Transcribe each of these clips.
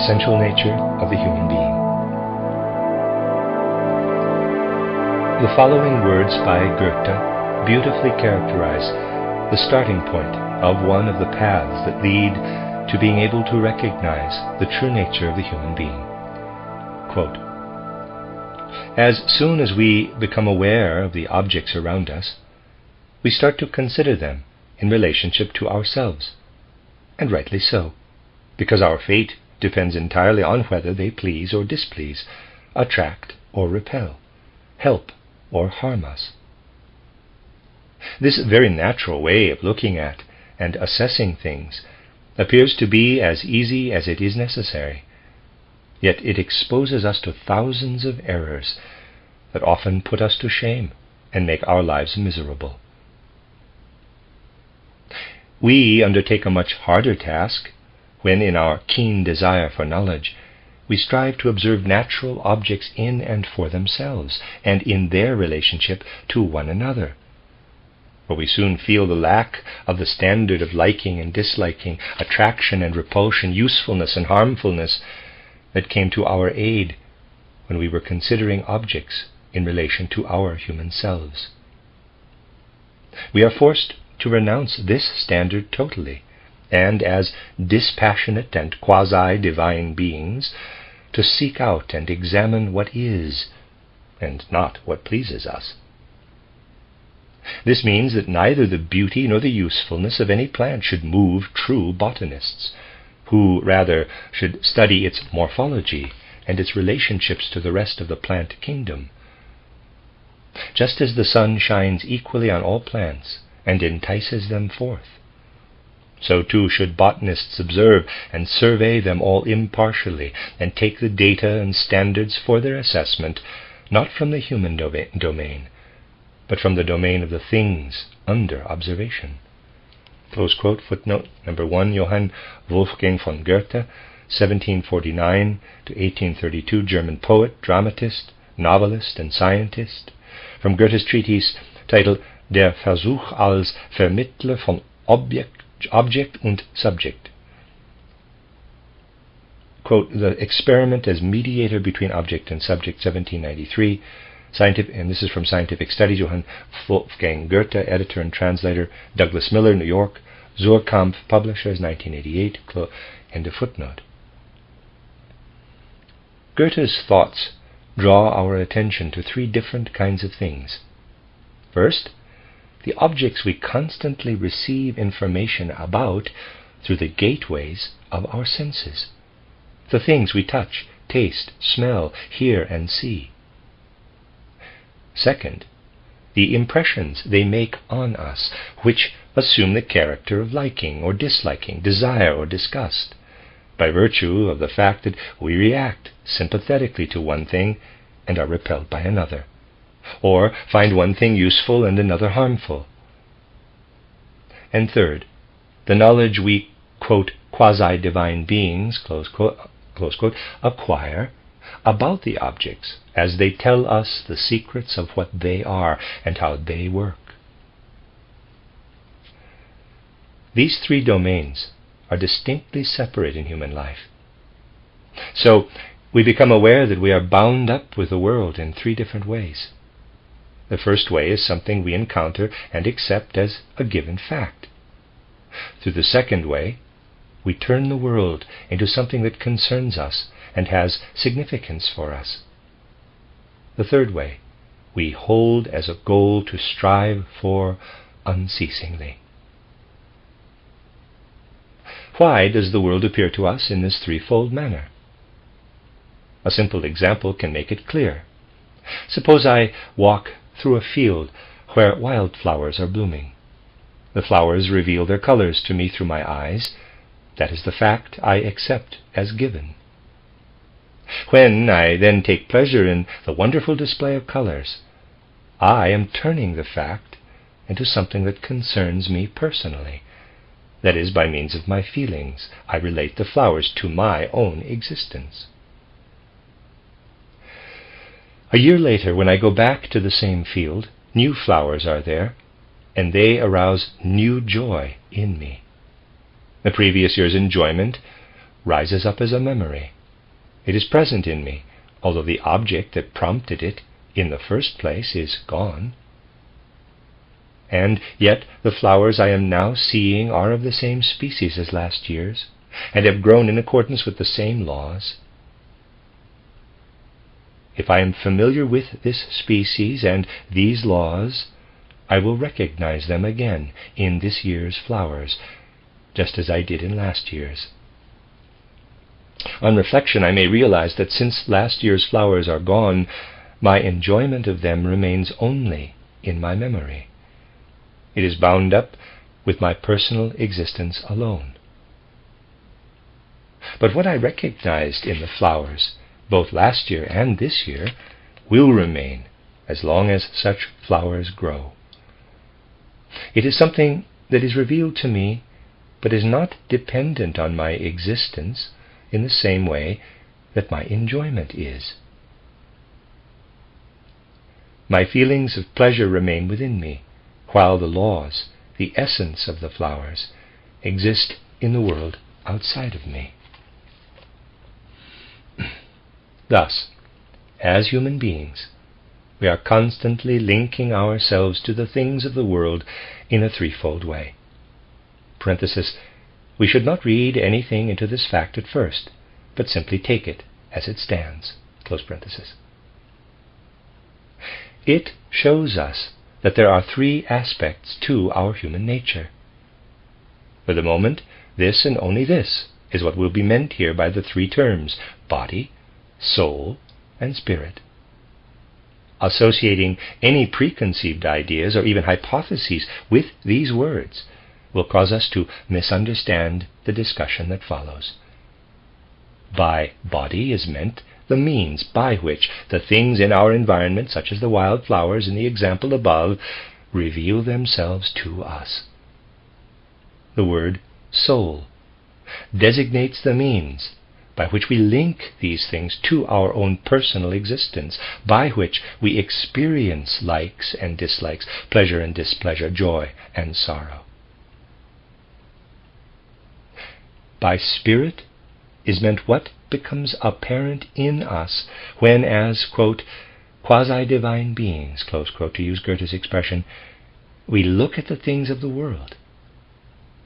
essential nature of the human being. The following words by Goethe beautifully characterize the starting point of one of the paths that lead to being able to recognize the true nature of the human being. Quote, "As soon as we become aware of the objects around us, we start to consider them in relationship to ourselves, and rightly so, because our fate depends entirely on whether they please or displease, attract or repel, help or harm us. This very natural way of looking at and assessing things appears to be as easy as it is necessary, yet it exposes us to thousands of errors that often put us to shame and make our lives miserable. We undertake a much harder task when, in our keen desire for knowledge, we strive to observe natural objects in and for themselves, and in their relationship to one another. For we soon feel the lack of the standard of liking and disliking, attraction and repulsion, usefulness and harmfulness that came to our aid when we were considering objects in relation to our human selves. We are forced to renounce this standard totally, and as dispassionate and quasi-divine beings, to seek out and examine what is, and not what pleases us. This means that neither the beauty nor the usefulness of any plant should move true botanists, who rather should study its morphology and its relationships to the rest of the plant kingdom. Just as the sun shines equally on all plants and entices them forth, so too should botanists observe and survey them all impartially, and take the data and standards for their assessment not from the human domain, but from the domain of the things under observation." Close quote, footnote number 1, Johann Wolfgang von Goethe, 1749 to 1832, German poet, dramatist, novelist and scientist, from Goethe's treatise titled Der Versuch als Vermittler von Object und Subject. Quote, "The Experiment as Mediator between Object and Subject," 1793, and this is from Scientific Studies, Johann Wolfgang Goethe, editor and translator, Douglas Miller, New York, Suhrkamp Publishers, 1988, end of footnote. Goethe's thoughts draw our attention to three different kinds of things. First, the objects we constantly receive information about through the gateways of our senses, the things we touch, taste, smell, hear, and see. Second, the impressions they make on us, which assume the character of liking or disliking, desire or disgust, by virtue of the fact that we react sympathetically to one thing and are repelled by another, or find one thing useful and another harmful. And third, the knowledge we, quote, quasi-divine beings, close quote, acquire about the objects as they tell us the secrets of what they are and how they work. These three domains are distinctly separate in human life. So we become aware that we are bound up with the world in three different ways. The first way is something we encounter and accept as a given fact. Through the second way, we turn the world into something that concerns us and has significance for us. The third way, we hold as a goal to strive for unceasingly. Why does the world appear to us in this threefold manner? A simple example can make it clear. Suppose I walk through a field where wildflowers are blooming. The flowers reveal their colors to me through my eyes. That is the fact I accept as given. When I then take pleasure in the wonderful display of colors, I am turning the fact into something that concerns me personally. That is, by means of my feelings, I relate the flowers to my own existence. A year later, when I go back to the same field, new flowers are there, and they arouse new joy in me. The previous year's enjoyment rises up as a memory. It is present in me, although the object that prompted it in the first place is gone. And yet the flowers I am now seeing are of the same species as last year's, and have grown in accordance with the same laws. If I am familiar with this species and these laws, I will recognize them again in this year's flowers, just as I did in last year's. On reflection, I may realize that since last year's flowers are gone, my enjoyment of them remains only in my memory. It is bound up with my personal existence alone. But what I recognized in the flowers, both last year and this year, will remain as long as such flowers grow. It is something that is revealed to me, but is not dependent on my existence in the same way that my enjoyment is. My feelings of pleasure remain within me, while the laws, the essence of the flowers, exist in the world outside of me. Thus, as human beings, we are constantly linking ourselves to the things of the world in a threefold way. Parenthesis, we should not read anything into this fact at first, but simply take it as it stands. Close parenthesis. It shows us that there are three aspects to our human nature. For the moment, this and only this is what will be meant here by the three terms, body, soul, and spirit. Associating any preconceived ideas or even hypotheses with these words will cause us to misunderstand the discussion that follows. By body is meant the means by which the things in our environment, such as the wild flowers in the example above, reveal themselves to us. The word soul designates the means by which we link these things to our own personal existence, by which we experience likes and dislikes, pleasure and displeasure, joy and sorrow. By spirit is meant what becomes apparent in us when, as, quote, quasi-divine beings, close quote, to use Goethe's expression, we look at the things of the world.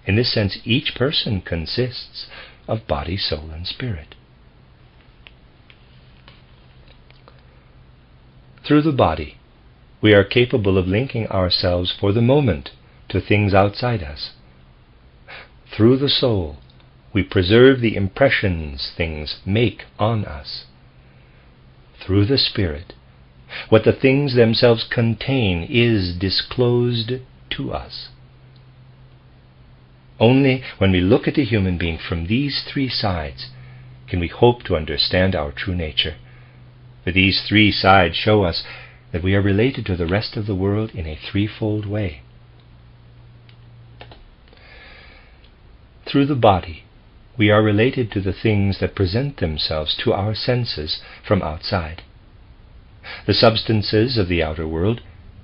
In this sense, each person consists of body, soul, and spirit. Through the body, we are capable of linking ourselves for the moment to things outside us. Through the soul, we preserve the impressions things make on us. Through the spirit, what the things themselves contain is disclosed to us. Only when we look at a human being from these three sides can we hope to understand our true nature. For these three sides show us that we are related to the rest of the world in a threefold way. Through the body, we are related to the things that present themselves to our senses from outside. The substances of the outer world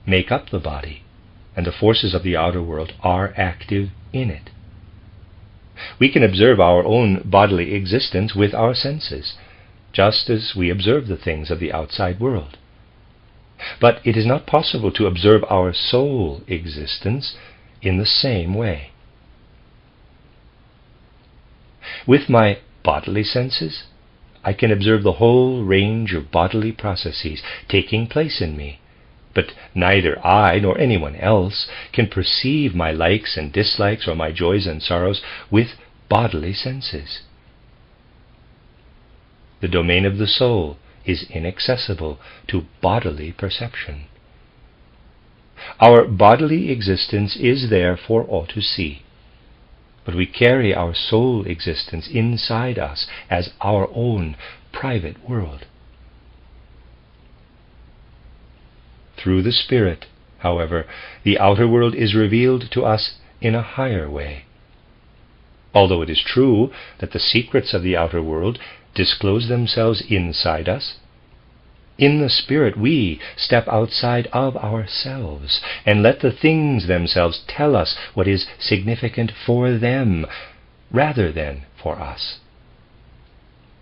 make up the body, and the forces of the outer world are active in it. We can observe our own bodily existence with our senses, just as we observe the things of the outside world. But it is not possible to observe our soul existence in the same way. With my bodily senses, I can observe the whole range of bodily processes taking place in me, but neither I nor anyone else can perceive my likes and dislikes or my joys and sorrows with bodily senses. The domain of the soul is inaccessible to bodily perception. Our bodily existence is there for all to see, but we carry our soul existence inside us as our own private world. Through the spirit, however, the outer world is revealed to us in a higher way. Although it is true that the secrets of the outer world disclose themselves inside us, in the spirit we step outside of ourselves and let the things themselves tell us what is significant for them rather than for us.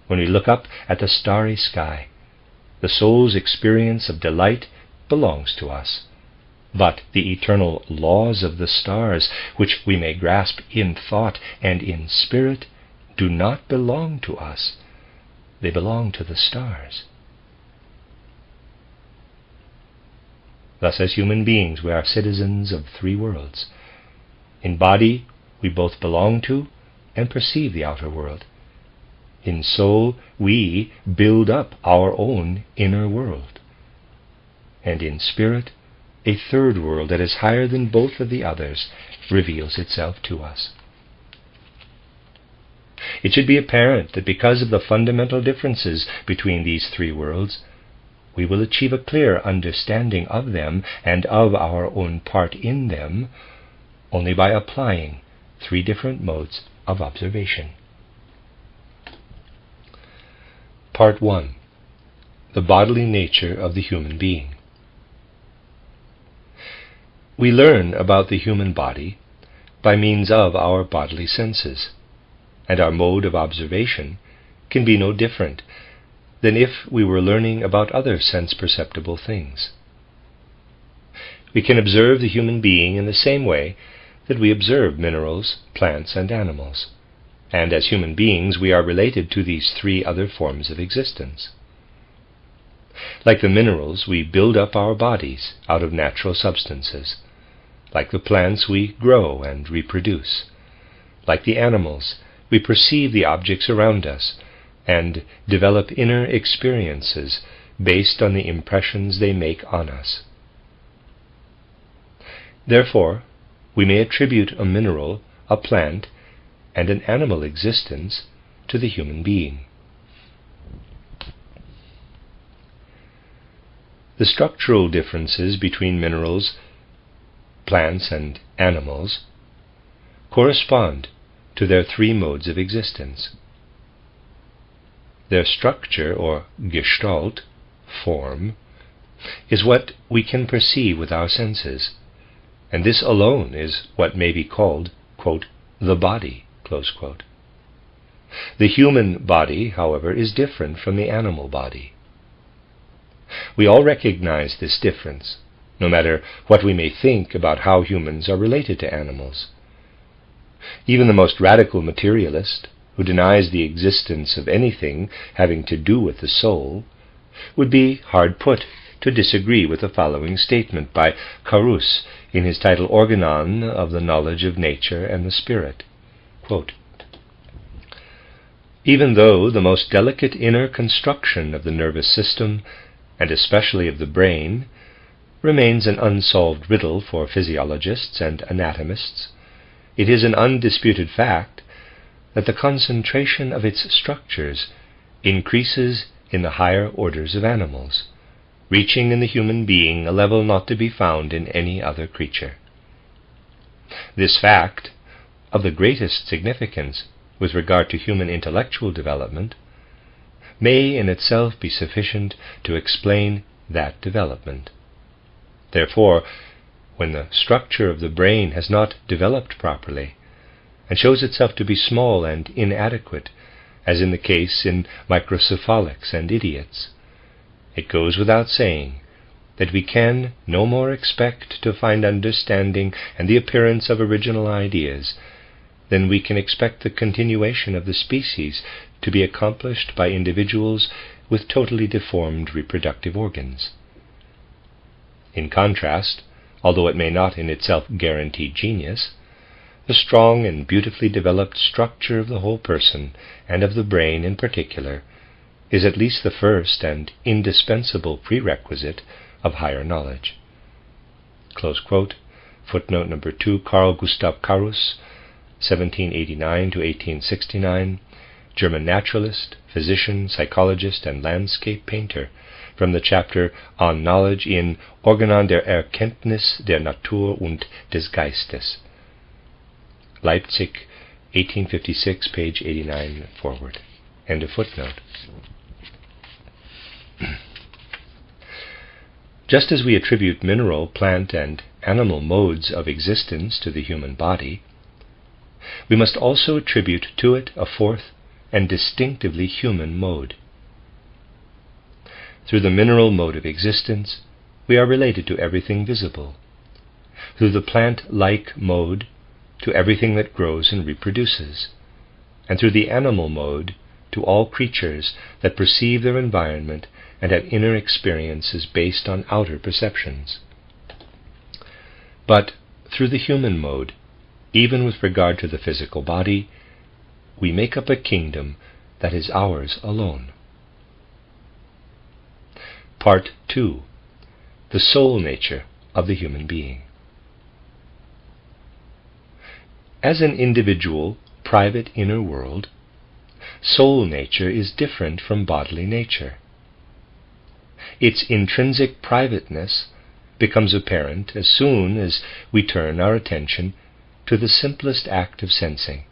when we look up at the starry sky. The soul's experience of delight belongs to us. But the eternal laws of the stars, which we may grasp in thought and in spirit, do not belong to us. They belong to the stars. Thus, as human beings, we are citizens of three worlds. In body, we both belong to and perceive the outer world. In soul, we build up our own inner world. And in spirit, a third world that is higher than both of the others reveals itself to us. It should be apparent that because of the fundamental differences between these three worlds, we will achieve a clear understanding of them and of our own part in them only by applying three different modes of observation. Part 1. The bodily nature of the human being. We learn about the human body by means of our bodily senses, and our mode of observation can be no different than if we were learning about other sense-perceptible things. We can observe the human being in the same way that we observe minerals, plants, and animals, and as human beings we are related to these three other forms of existence. Like the minerals, we build up our bodies out of natural substances. Like the plants, we grow and reproduce. Like the animals, we perceive the objects around us and develop inner experiences based on the impressions they make on us. Therefore, we may attribute a mineral, a plant, and an animal existence to the human being. The structural differences between minerals, plants, and animals correspond to their three modes of existence. Their structure, or Gestalt, form, is what we can perceive with our senses, and this alone is what may be called, quote, the body, close quote. The human body, however, is different from the animal body. We all recognize this difference, no matter what we may think about how humans are related to animals. Even the most radical materialist, who denies the existence of anything having to do with the soul, would be hard put to disagree with the following statement by Carus in his title Organon of the Knowledge of Nature and the Spirit. Quote, even though the most delicate inner construction of the nervous system, and especially of the brain, remains an unsolved riddle for physiologists and anatomists, it is an undisputed fact that the concentration of its structures increases in the higher orders of animals, reaching in the human being a level not to be found in any other creature. This fact, of the greatest significance with regard to human intellectual development, may in itself be sufficient to explain that development. Therefore, when the structure of the brain has not developed properly, and shows itself to be small and inadequate, as in the case in microcephalics and idiots, it goes without saying that we can no more expect to find understanding and the appearance of original ideas than we can expect the continuation of the species to be accomplished by individuals with totally deformed reproductive organs. In contrast, although it may not in itself guarantee genius, the strong and beautifully developed structure of the whole person, and of the brain in particular, is at least the first and indispensable prerequisite of higher knowledge. Close quote. Footnote number 2, Carl Gustav Carus, 1789 to 1869, German naturalist, physician, psychologist, and landscape painter, from the chapter on knowledge in Organon der Erkenntnis der Natur und des Geistes. Leipzig, 1856, page 89 forward. End of footnote. Just as we attribute mineral, plant, and animal modes of existence to the human body, we must also attribute to it a fourth and distinctively human mode. Through the mineral mode of existence, we are related to everything visible. Through the plant-like mode, to everything that grows and reproduces. And through the animal mode, to all creatures that perceive their environment and have inner experiences based on outer perceptions. But through the human mode, even with regard to the physical body, we make up a kingdom that is ours alone. Part 2. The soul nature of the human being. As an individual, private inner world, soul nature is different from bodily nature. Its intrinsic privateness becomes apparent as soon as we turn our attention to the simplest act of sensing.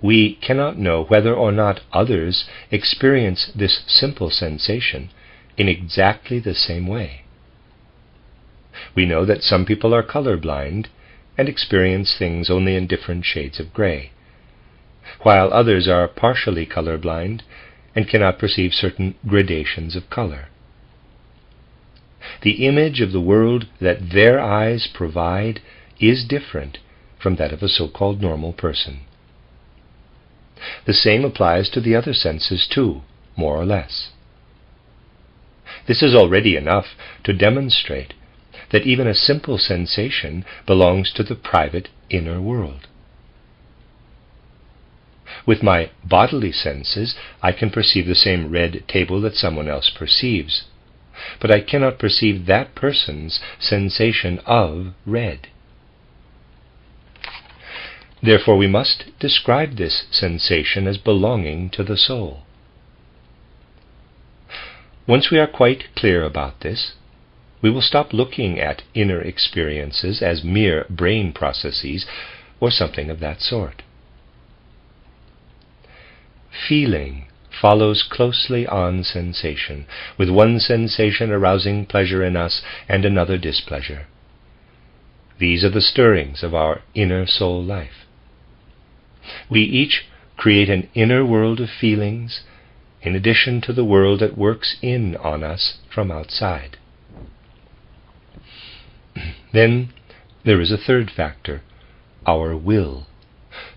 We cannot know whether or not others experience this simple sensation in exactly the same way. We know that some people are colorblind and experience things only in different shades of gray, while others are partially colorblind and cannot perceive certain gradations of color. The image of the world that their eyes provide is different from that of a so-called normal person. The same applies to the other senses too, more or less. This is already enough to demonstrate that even a simple sensation belongs to the private inner world. With my bodily senses, I can perceive the same red table that someone else perceives, but I cannot perceive that person's sensation of red. Therefore, we must describe this sensation as belonging to the soul. Once we are quite clear about this, we will stop looking at inner experiences as mere brain processes or something of that sort. Feeling follows closely on sensation, with one sensation arousing pleasure in us and another displeasure. These are the stirrings of our inner soul life. We each create an inner world of feelings in addition to the world that works in on us from outside. Then there is a third factor, our will,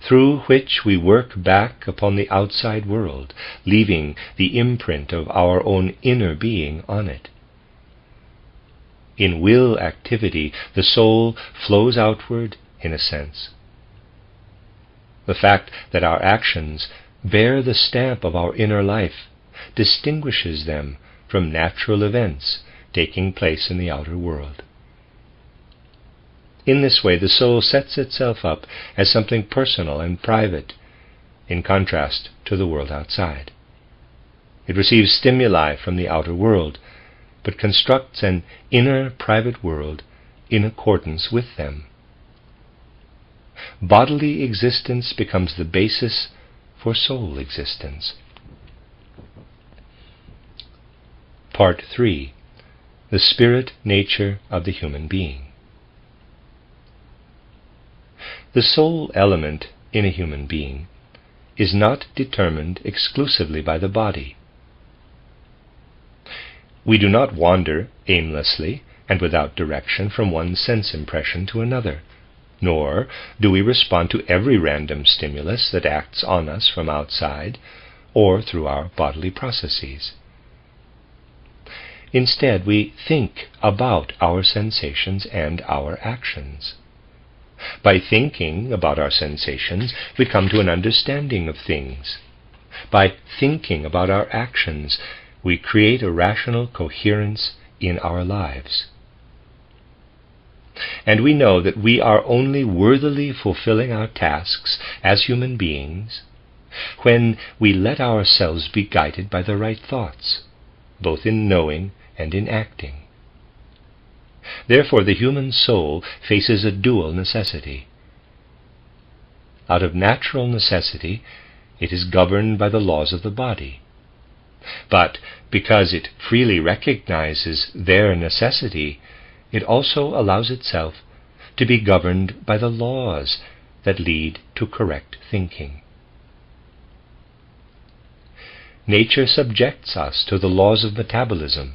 through which we work back upon the outside world, leaving the imprint of our own inner being on it. In will activity, the soul flows outward in a sense. The fact that our actions bear the stamp of our inner life distinguishes them from natural events taking place in the outer world. In this way, the soul sets itself up as something personal and private, in contrast to the world outside. It receives stimuli from the outer world, but constructs an inner private world in accordance with them. Bodily existence becomes the basis for soul existence. Part 3. The spirit nature of the human being. The soul element in a human being is not determined exclusively by the body. We do not wander aimlessly and without direction from one sense impression to another, nor do we respond to every random stimulus that acts on us from outside or through our bodily processes. Instead, we think about our sensations and our actions. By thinking about our sensations, we come to an understanding of things. By thinking about our actions, we create a rational coherence in our lives. And we know that we are only worthily fulfilling our tasks as human beings when we let ourselves be guided by the right thoughts, both in knowing and in acting. Therefore, the human soul faces a dual necessity. Out of natural necessity, it is governed by the laws of the body. But because it freely recognizes their necessity, it also allows itself to be governed by the laws that lead to correct thinking. Nature subjects us to the laws of metabolism,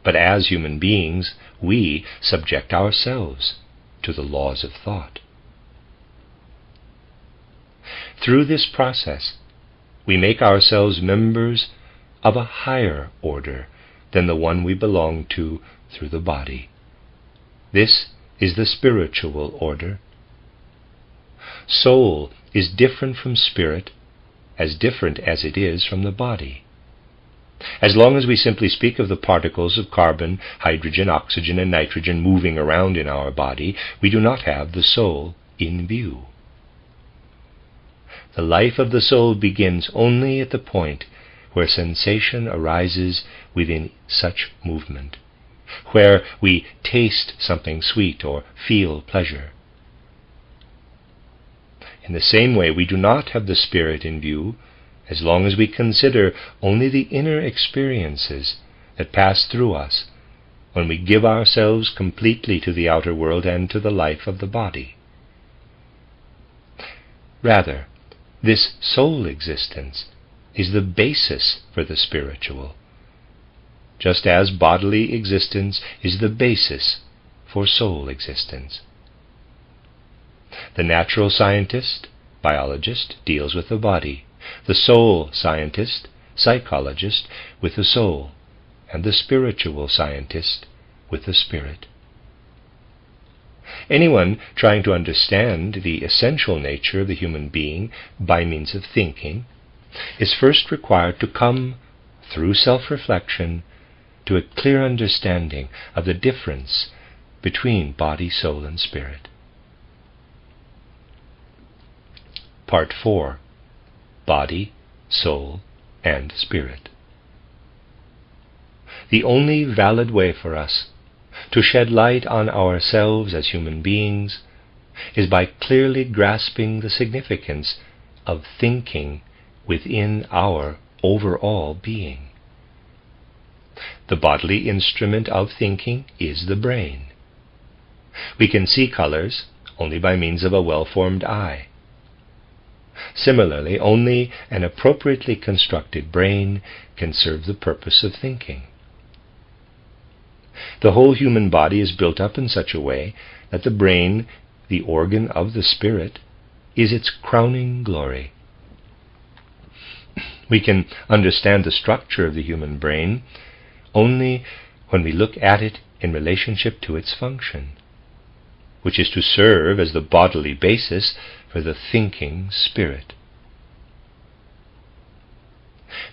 but as human beings, we subject ourselves to the laws of thought. Through this process, we make ourselves members of a higher order than the one we belong to through the body. This is the spiritual order. Soul is different from spirit, as different as it is from the body. As long as we simply speak of the particles of carbon, hydrogen, oxygen, and nitrogen moving around in our body, we do not have the soul in view. The life of the soul begins only at the point where sensation arises within such movement, where we taste something sweet or feel pleasure. In the same way, we do not have the spirit in view as long as we consider only the inner experiences that pass through us when we give ourselves completely to the outer world and to the life of the body. Rather, this soul existence is the basis for the spiritual, just as bodily existence is the basis for soul existence. The natural scientist, biologist, deals with the body, the soul scientist, psychologist, with the soul, and the spiritual scientist with the spirit. Anyone trying to understand the essential nature of the human being by means of thinking is first required to come, through self-reflection, to a clear understanding of the difference between body, soul, and spirit. Part 4. Body, Soul, and Spirit. The only valid way for us to shed light on ourselves as human beings is by clearly grasping the significance of thinking within our overall being. The bodily instrument of thinking is the brain. We can see colors only by means of a well-formed eye. Similarly, only an appropriately constructed brain can serve the purpose of thinking. The whole human body is built up in such a way that the brain, the organ of the spirit, is its crowning glory. We can understand the structure of the human brain only when we look at it in relationship to its function, which is to serve as the bodily basis for the thinking spirit.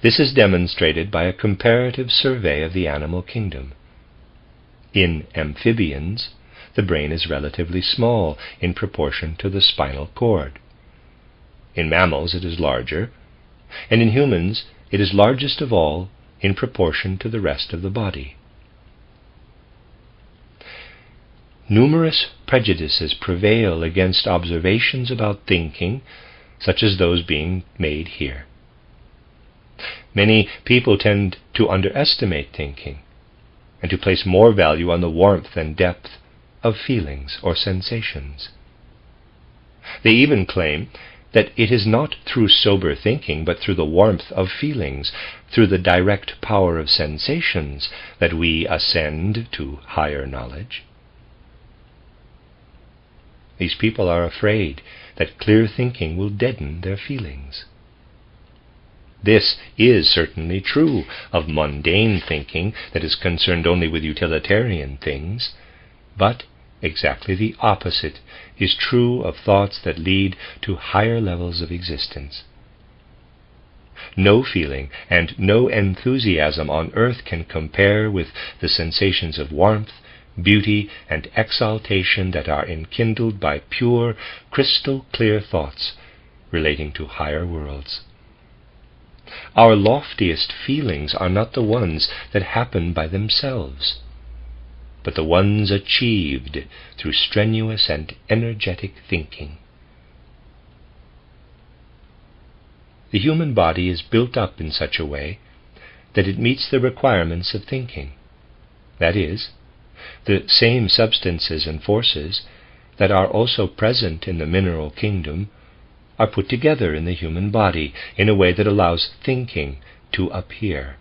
This is demonstrated by a comparative survey of the animal kingdom. In amphibians, the brain is relatively small in proportion to the spinal cord. In mammals it is larger, and in humans it is largest of all in proportion to the rest of the body. Numerous prejudices prevail against observations about thinking, such as those being made here. Many people tend to underestimate thinking, and to place more value on the warmth and depth of feelings or sensations. They even claim that it is not through sober thinking, but through the warmth of feelings, through the direct power of sensations, that we ascend to higher knowledge. These people are afraid that clear thinking will deaden their feelings. This is certainly true of mundane thinking that is concerned only with utilitarian things, but exactly the opposite is true of thoughts that lead to higher levels of existence. No feeling and no enthusiasm on earth can compare with the sensations of warmth, beauty, and exaltation that are enkindled by pure, crystal-clear thoughts relating to higher worlds. Our loftiest feelings are not the ones that happen by themselves, but the ones achieved through strenuous and energetic thinking. The human body is built up in such a way that it meets the requirements of thinking. That is, the same substances and forces that are also present in the mineral kingdom are put together in the human body in a way that allows thinking to appear.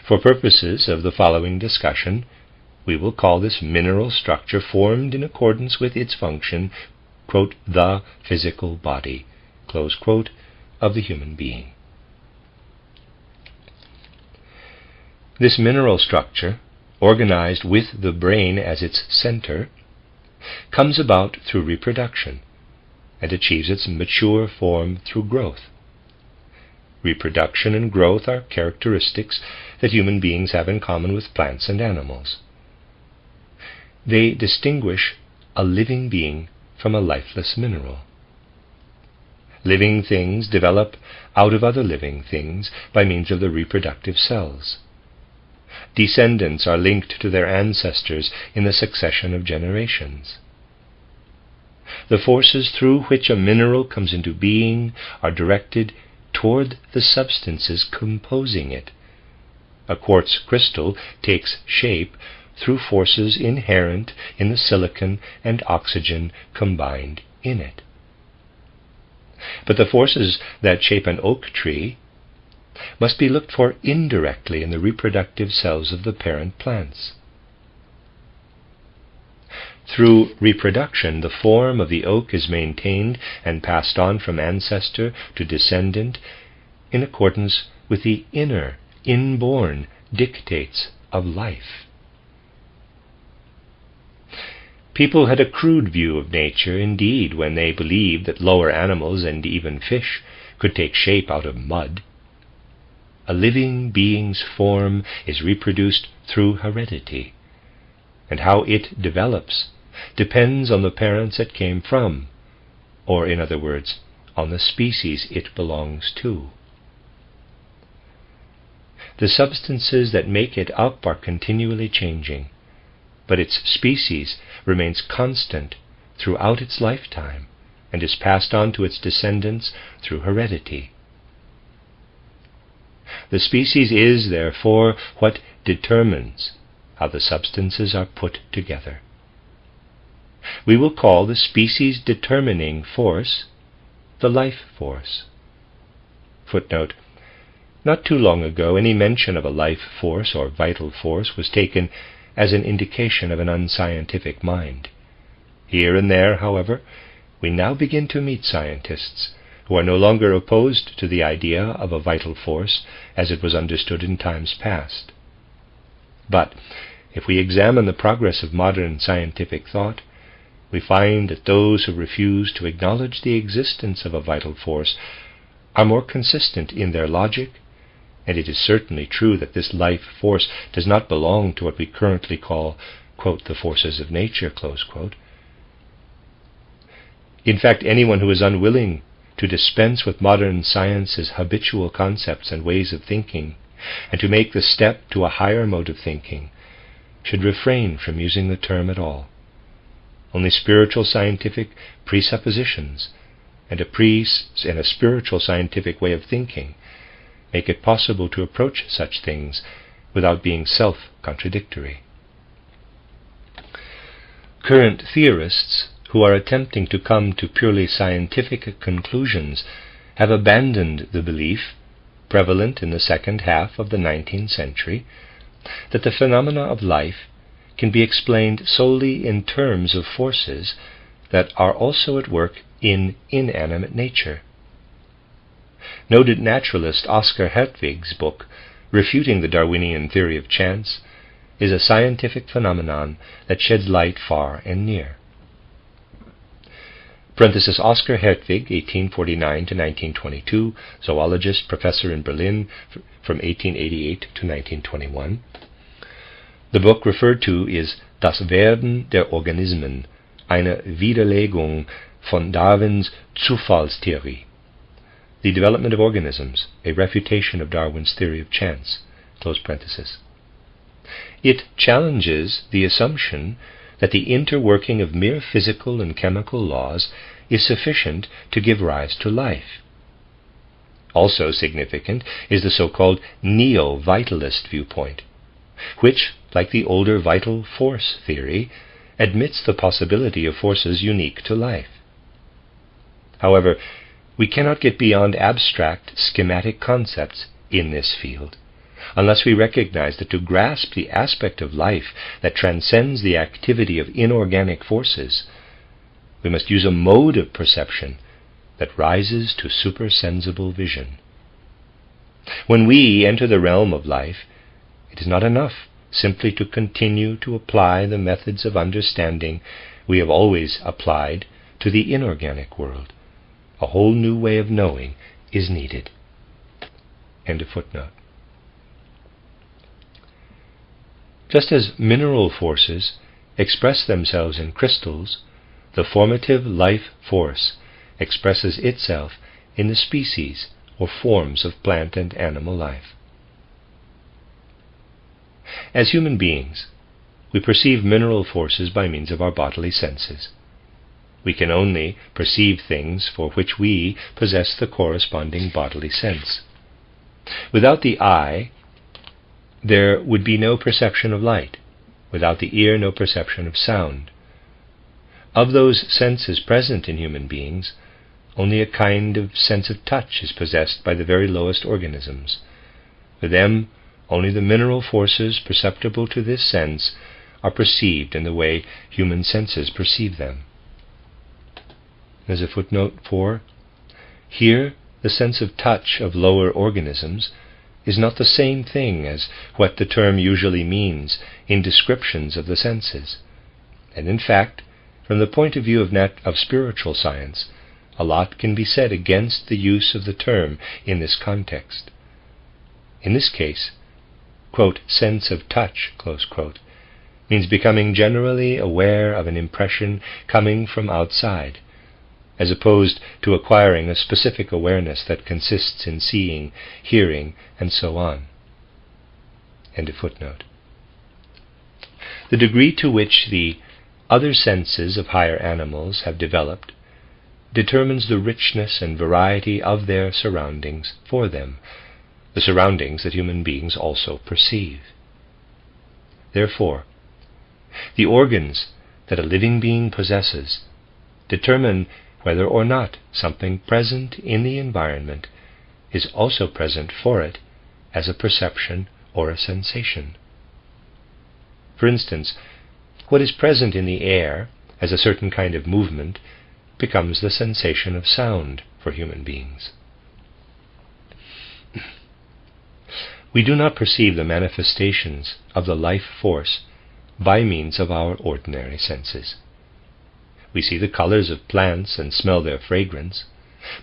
For purposes of the following discussion, we will call this mineral structure formed in accordance with its function, quote, the physical body, close quote, of the human being. This mineral structure, organized with the brain as its center, comes about through reproduction and achieves its mature form through growth. Reproduction and growth are characteristics that human beings have in common with plants and animals. They distinguish a living being from a lifeless mineral. Living things develop out of other living things by means of the reproductive cells. Descendants are linked to their ancestors in the succession of generations. The forces through which a mineral comes into being are directed toward the substances composing it. A quartz crystal takes shape through forces inherent in the silicon and oxygen combined in it. But the forces that shape an oak tree must be looked for indirectly in the reproductive cells of the parent plants. Through reproduction, the form of the oak is maintained and passed on from ancestor to descendant in accordance with the inner, inborn dictates of life. People had a crude view of nature indeed when they believed that lower animals and even fish could take shape out of mud. A living being's form is reproduced through heredity, and how it develops depends on the parents it came from, or in other words, on the species it belongs to. The substances that make it up are continually changing, but its species remains constant throughout its lifetime and is passed on to its descendants through heredity. The species is, therefore, what determines how the substances are put together. We will call the species-determining force the life force. Footnote: not too long ago, any mention of a life force or vital force was taken as an indication of an unscientific mind. Here and there, however, we now begin to meet scientists who are no longer opposed to the idea of a vital force as it was understood in times past. But if we examine the progress of modern scientific thought, we find that those who refuse to acknowledge the existence of a vital force are more consistent in their logic, and it is certainly true that this life force does not belong to what we currently call, quote, the forces of nature, close quote. In fact, anyone who is unwilling to dispense with modern science's habitual concepts and ways of thinking, and to make the step to a higher mode of thinking, should refrain from using the term at all. Only spiritual scientific presuppositions and a spiritual scientific way of thinking make it possible to approach such things without being self-contradictory. Current theorists who are attempting to come to purely scientific conclusions have abandoned the belief, prevalent in the second half of the 19th century, that the phenomena of life can be explained solely in terms of forces that are also at work in inanimate nature. Noted naturalist Oscar Hertwig's book, Refuting the Darwinian Theory of Chance, is a scientific phenomenon that sheds light far and near. Parenthesis, Oscar Hertwig, 1849 to 1922, zoologist, professor in Berlin from 1888 to 1921. The book referred to is Das Werden der Organismen, eine Widerlegung von Darwins Zufallstheorie. The Development of Organisms, a refutation of Darwin's theory of chance. Close parenthesis. It challenges the assumption that the interworking of mere physical and chemical laws is sufficient to give rise to life. Also significant is the so-called neo-vitalist viewpoint, which, like the older vital force theory, admits the possibility of forces unique to life. However, We cannot get beyond abstract, schematic concepts in this field, unless we recognize that to grasp the aspect of life that transcends the activity of inorganic forces, we must use a mode of perception that rises to supersensible vision. When we enter the realm of life, it is not enough simply to continue to apply the methods of understanding we have always applied to the inorganic world. A whole new way of knowing is needed. End of footnote. Just as mineral forces express themselves in crystals, the formative life force expresses itself in the species or forms of plant and animal life. As human beings, we perceive mineral forces by means of our bodily senses. We can only perceive things for which we possess the corresponding bodily sense. Without the eye, there would be no perception of light. Without the ear, no perception of sound. Of those senses present in human beings, only a kind of sense of touch is possessed by the very lowest organisms. For them, only the mineral forces perceptible to this sense are perceived in the way human senses perceive them. There's a footnote 4. Here, the sense of touch of lower organisms is not the same thing as what the term usually means in descriptions of the senses. And in fact, from the point of view of spiritual science, a lot can be said against the use of the term in this context. In this case, quote, sense of touch, close quote, means becoming generally aware of an impression coming from outside, as opposed to acquiring a specific awareness that consists in seeing, hearing, and so on. End of footnote. The degree to which the other senses of higher animals have developed determines the richness and variety of their surroundings for them, the surroundings that human beings also perceive. Therefore, the organs that a living being possesses determine whether or not something present in the environment is also present for it as a perception or a sensation. For instance, what is present in the air as a certain kind of movement becomes the sensation of sound for human beings. We do not perceive the manifestations of the life force by means of our ordinary senses. We see the colors of plants and smell their fragrance,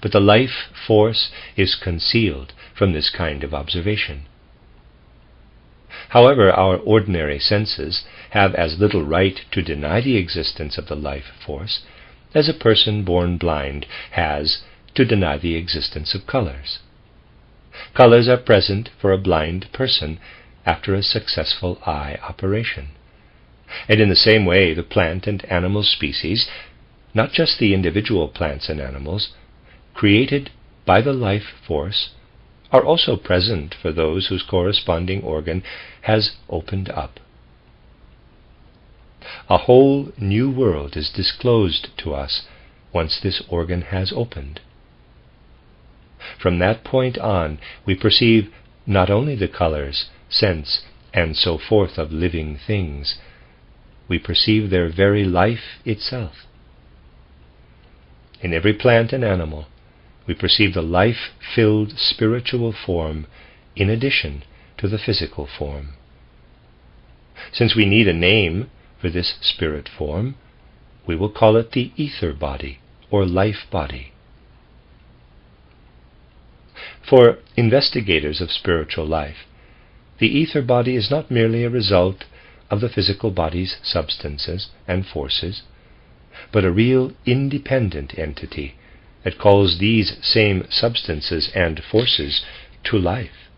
but the life force is concealed from this kind of observation. However, our ordinary senses have as little right to deny the existence of the life force as a person born blind has to deny the existence of colors. Colors are present for a blind person after a successful eye operation. And in the same way, the plant and animal species, not just the individual plants and animals, created by the life force, are also present for those whose corresponding organ has opened up. A whole new world is disclosed to us once this organ has opened. From that point on, we perceive not only the colors, scents, and so forth of living things, we perceive their very life itself. In every plant and animal, we perceive the life-filled spiritual form in addition to the physical form. Since we need a name for this spirit form, we will call it the ether body or life body. For investigators of spiritual life, the ether body is not merely a result of the physical body's substances and forces, but a real independent entity that calls these same substances and forces to life.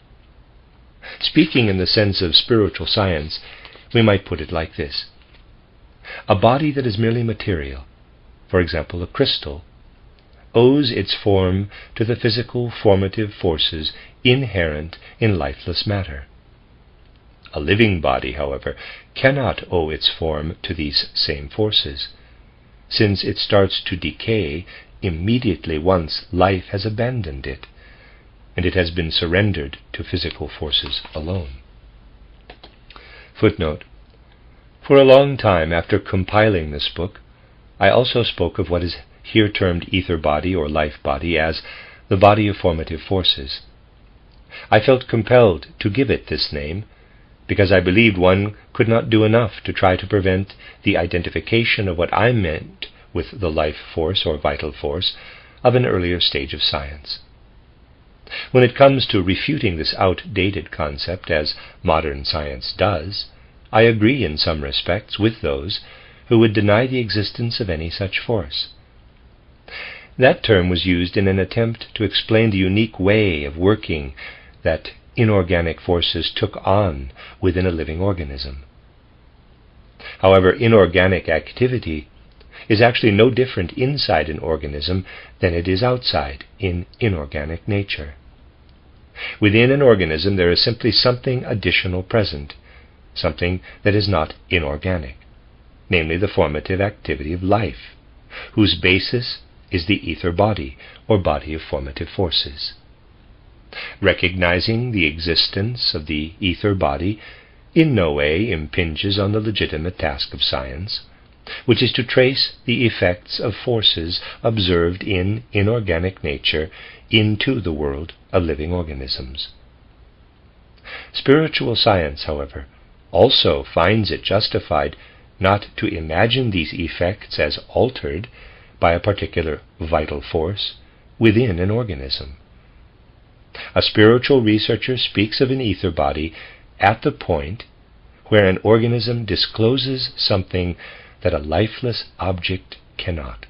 Speaking in the sense of spiritual science, we might put it like this. A body that is merely material, for example a crystal, owes its form to the physical formative forces inherent in lifeless matter. A living body, however, cannot owe its form to these same forces, since it starts to decay immediately once life has abandoned it, and it has been surrendered to physical forces alone. Footnote: for a long time after compiling this book, I also spoke of what is here termed ether body or life body as the body of formative forces. I felt compelled to give it this name because I believed one could not do enough to try to prevent the identification of what I meant with the life force or vital force of an earlier stage of science. When it comes to refuting this outdated concept, as modern science does, I agree in some respects with those who would deny the existence of any such force. That term was used in an attempt to explain the unique way of working that inorganic forces took on within a living organism. However, inorganic activity is actually no different inside an organism than it is outside in inorganic nature. Within an organism there is simply something additional present, something that is not inorganic, namely the formative activity of life, whose basis is the ether body, or body of formative forces. Recognizing the existence of the ether body in no way impinges on the legitimate task of science, which is to trace the effects of forces observed in inorganic nature into the world of living organisms. Spiritual science, however, also finds it justified not to imagine these effects as altered by a particular vital force within an organism. A spiritual researcher speaks of an ether body at the point where an organism discloses something that a lifeless object cannot.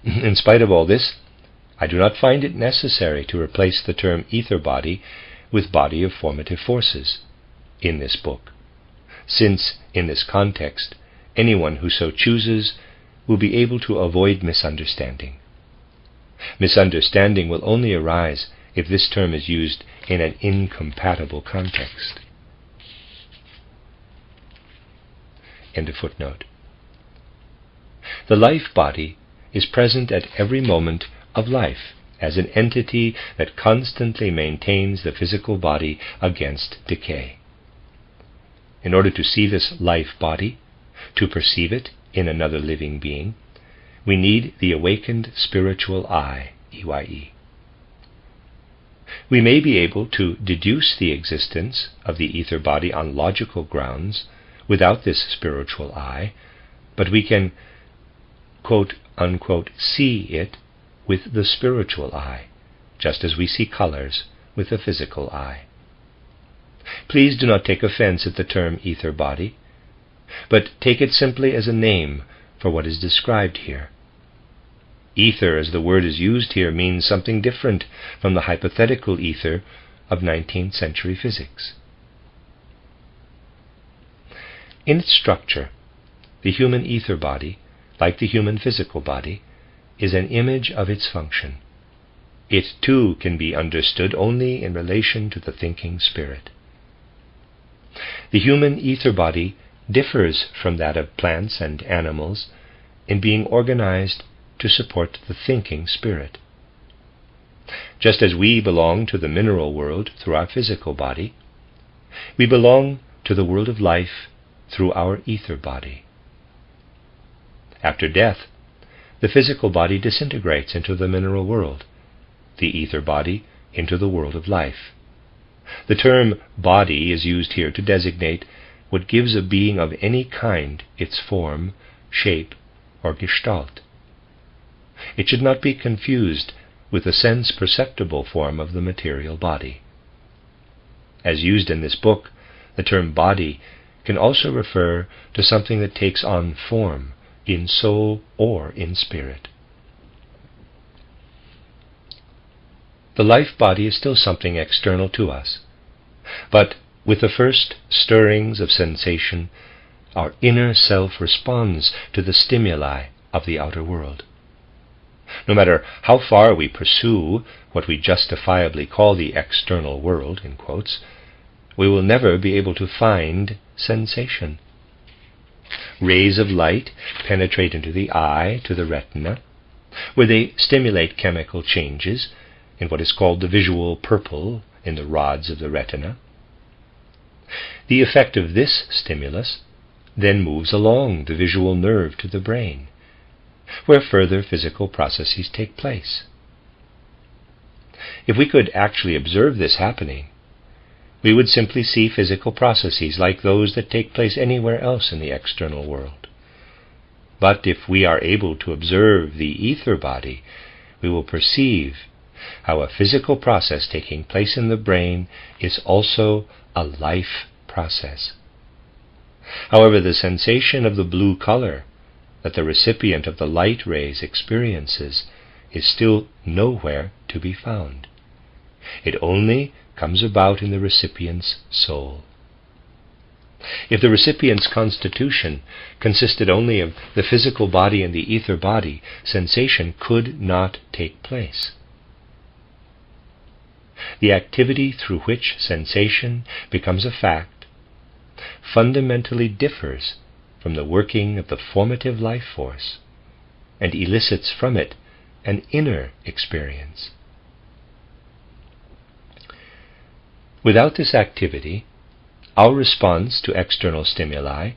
In spite of all this, I do not find it necessary to replace the term ether body with body of formative forces in this book, since in this context anyone who so chooses will be able to avoid misunderstanding. Misunderstanding will only arise if this term is used in an incompatible context. End of footnote. The life body is present at every moment of life as an entity that constantly maintains the physical body against decay. In order to see this life body, to perceive it in another living being, we need the awakened spiritual eye, EYE. We may be able to deduce the existence of the ether body on logical grounds without this spiritual eye, but we can, quote unquote, see it with the spiritual eye, just as we see colors with the physical eye. Please do not take offense at the term ether body, but take it simply as a name for what is described here. Ether, as the word is used here, means something different from the hypothetical ether of 19th century physics. In its structure, the human ether body, like the human physical body, is an image of its function. It too can be understood only in relation to the thinking spirit. The human ether body differs from that of plants and animals in being organized to support the thinking spirit. Just as we belong to the mineral world through our physical body, we belong to the world of life through our ether body. After death, the physical body disintegrates into the mineral world, the ether body into the world of life. The term body is used here to designate what gives a being of any kind its form, shape, or gestalt. It should not be confused with the sense-perceptible form of the material body. As used in this book, the term body can also refer to something that takes on form in soul or in spirit. The life body is still something external to us, but with the first stirrings of sensation, our inner self responds to the stimuli of the outer world. No matter how far we pursue what we justifiably call the external world, in quotes, we will never be able to find sensation. rays of light penetrate into the eye to the retina, where they stimulate chemical changes in what is called the visual purple in the rods of the retina. The effect of this stimulus then moves along the visual nerve to the brain, where further physical processes take place. If we could actually observe this happening, we would simply see physical processes like those that take place anywhere else in the external world. But if we are able to observe the ether body, we will perceive how a physical process taking place in the brain is also a life process. However, the sensation of the blue color that the recipient of the light rays experiences is still nowhere to be found. It only comes about in the recipient's soul. If the recipient's constitution consisted only of the physical body and the ether body, sensation could not take place. The activity through which sensation becomes a fact fundamentally differs from the working of the formative life force and elicits from it an inner experience. Without this activity, our response to external stimuli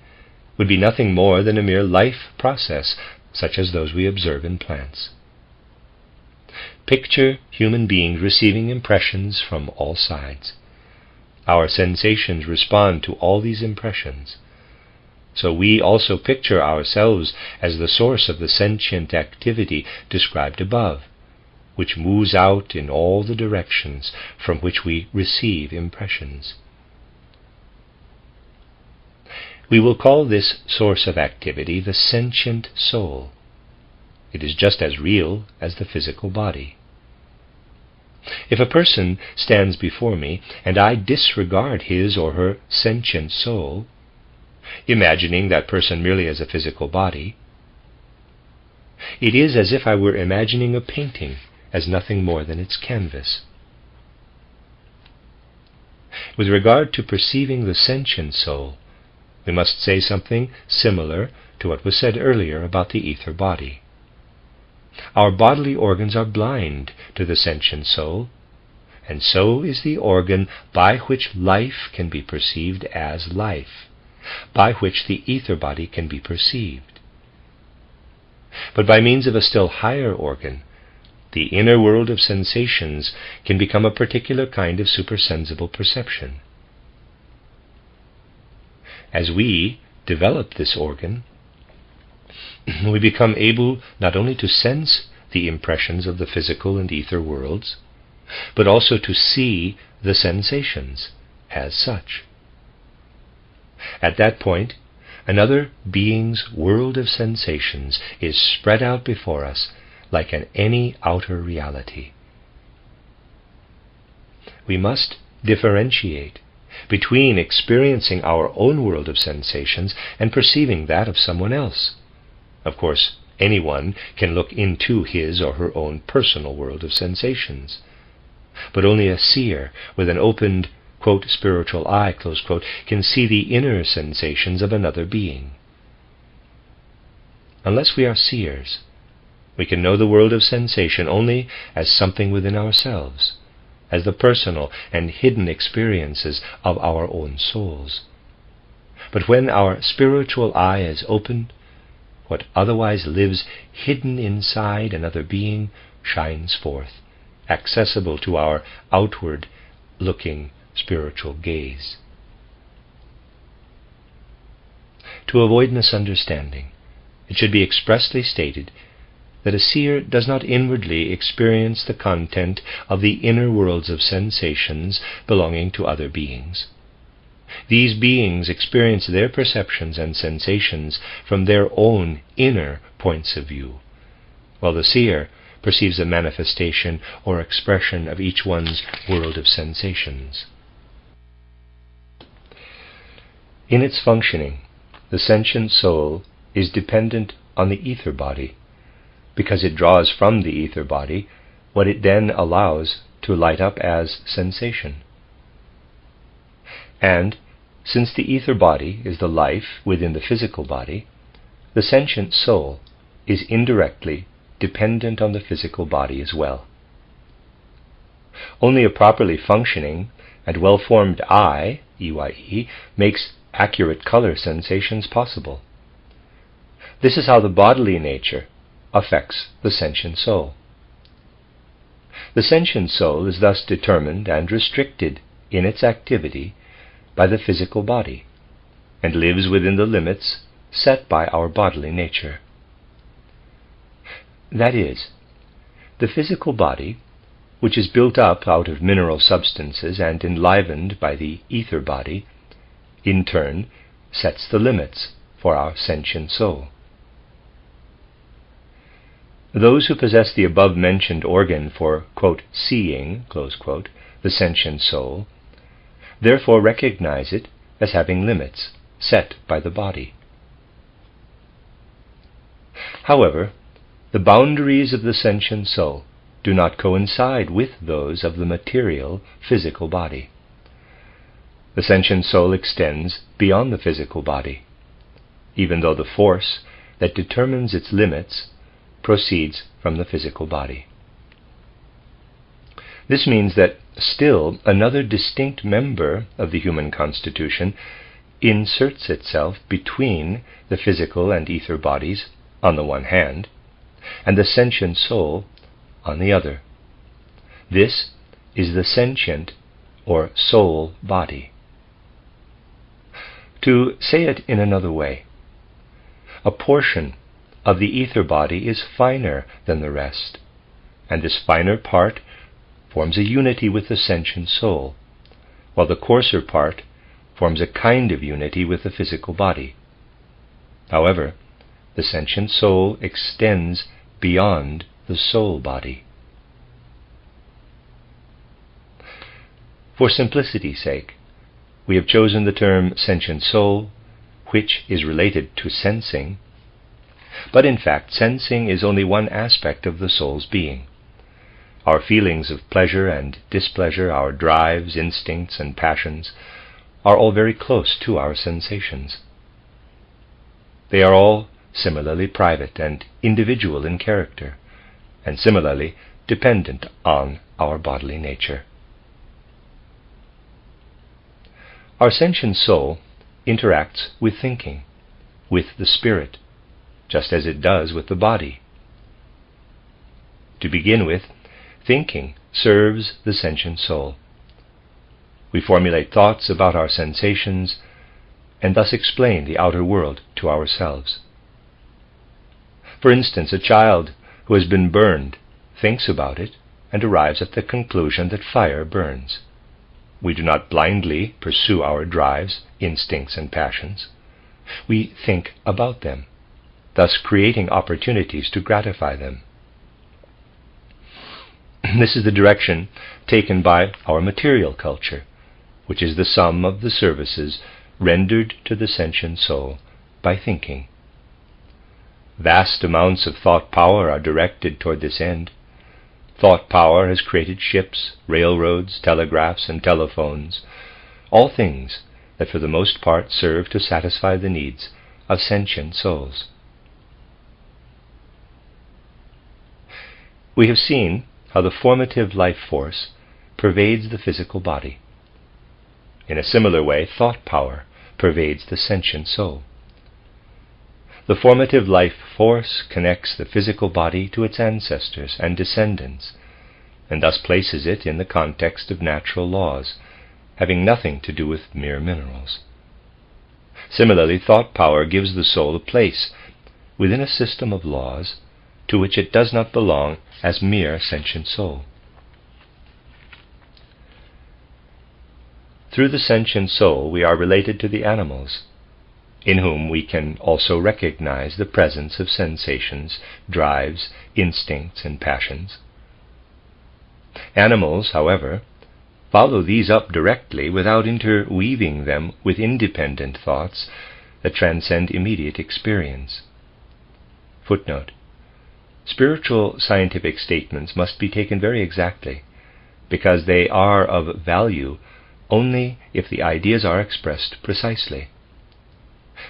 would be nothing more than a mere life process, such as those we observe in plants. Picture human beings receiving impressions from all sides. Our sensations respond to all these impressions. So we also picture ourselves as the source of the sentient activity described above, which moves out in all the directions from which we receive impressions. We will call this source of activity the sentient soul. It is just as real as the physical body. If a person stands before me and I disregard his or her sentient soul, imagining that person merely as a physical body, it is as if I were imagining a painting as nothing more than its canvas. With regard to perceiving the sentient soul, we must say something similar to what was said earlier about the ether body. Our bodily organs are blind to the sentient soul, and so is the organ by which life can be perceived as life, by which the ether body can be perceived. But by means of a still higher organ, the inner world of sensations can become a particular kind of supersensible perception. As we develop this organ, we become able not only to sense the impressions of the physical and ether worlds, but also to see the sensations as such. At that point, another being's world of sensations is spread out before us like any outer reality. We must differentiate between experiencing our own world of sensations and perceiving that of someone else. Of course, anyone can look into his or her own personal world of sensations, but only a seer with an opened, quote, spiritual eye, close quote, can see the inner sensations of another being. Unless we are seers, we can know the world of sensation only as something within ourselves, as the personal and hidden experiences of our own souls. But when our spiritual eye is opened, what otherwise lives hidden inside another being shines forth, accessible to our outward-looking spiritual gaze. To avoid misunderstanding, it should be expressly stated that a seer does not inwardly experience the content of the inner worlds of sensations belonging to other beings. These beings experience their perceptions and sensations from their own inner points of view, while the seer perceives a manifestation or expression of each one's world of sensations. In its functioning, the sentient soul is dependent on the ether body, because it draws from the ether body what it then allows to light up as sensation. And since the ether body is the life within the physical body, the sentient soul is indirectly dependent on the physical body as well. Only a properly functioning and well-formed eye, EYE, makes accurate color sensations possible. This is how the bodily nature affects the sentient soul. The sentient soul is thus determined and restricted in its activity by the physical body, and lives within the limits set by our bodily nature. That is, the physical body, which is built up out of mineral substances and enlivened by the ether body, in turn sets the limits for our sentient soul. Those who possess the above-mentioned organ for, quote, seeing, close quote, the sentient soul, therefore recognize it as having limits set by the body. However, the boundaries of the sentient soul do not coincide with those of the material, physical body. The sentient soul extends beyond the physical body, even though the force that determines its limits proceeds from the physical body. This means that still another distinct member of the human constitution inserts itself between the physical and ether bodies on the one hand, and the sentient soul on the other. This is the sentient or soul body. To say it in another way, a portion of the ether body is finer than the rest, and this finer part forms a unity with the sentient soul, while the coarser part forms a kind of unity with the physical body. However, the sentient soul extends beyond the soul body. For simplicity's sake, we have chosen the term sentient soul, which is related to sensing, but in fact sensing is only one aspect of the soul's being. Our feelings of pleasure and displeasure, our drives, instincts, and passions are all very close to our sensations. They are all similarly private and individual in character, and similarly dependent on our bodily nature. Our sentient soul interacts with thinking, with the spirit, just as it does with the body. To begin with, thinking serves the sentient soul. We formulate thoughts about our sensations and thus explain the outer world to ourselves. For instance, a child who has been burned thinks about it and arrives at the conclusion that fire burns. We do not blindly pursue our drives, instincts, and passions. We think about them, thus creating opportunities to gratify them. This is the direction taken by our material culture, which is the sum of the services rendered to the sentient soul by thinking. Vast amounts of thought power are directed toward this end. Thought power has created ships, railroads, telegraphs, and telephones, all things that for the most part serve to satisfy the needs of sentient souls. We have seen how the formative life force pervades the physical body. In a similar way, thought power pervades the sentient soul. The formative life force connects the physical body to its ancestors and descendants, and thus places it in the context of natural laws, having nothing to do with mere minerals. Similarly, thought power gives the soul a place within a system of laws to which it does not belong as mere sentient soul. Through the sentient soul we are related to the animals, in whom we can also recognize the presence of sensations, drives, instincts, and passions. Animals, however, follow these up directly without interweaving them with independent thoughts that transcend immediate experience. Footnote: spiritual scientific statements must be taken very exactly, because they are of value only if the ideas are expressed precisely.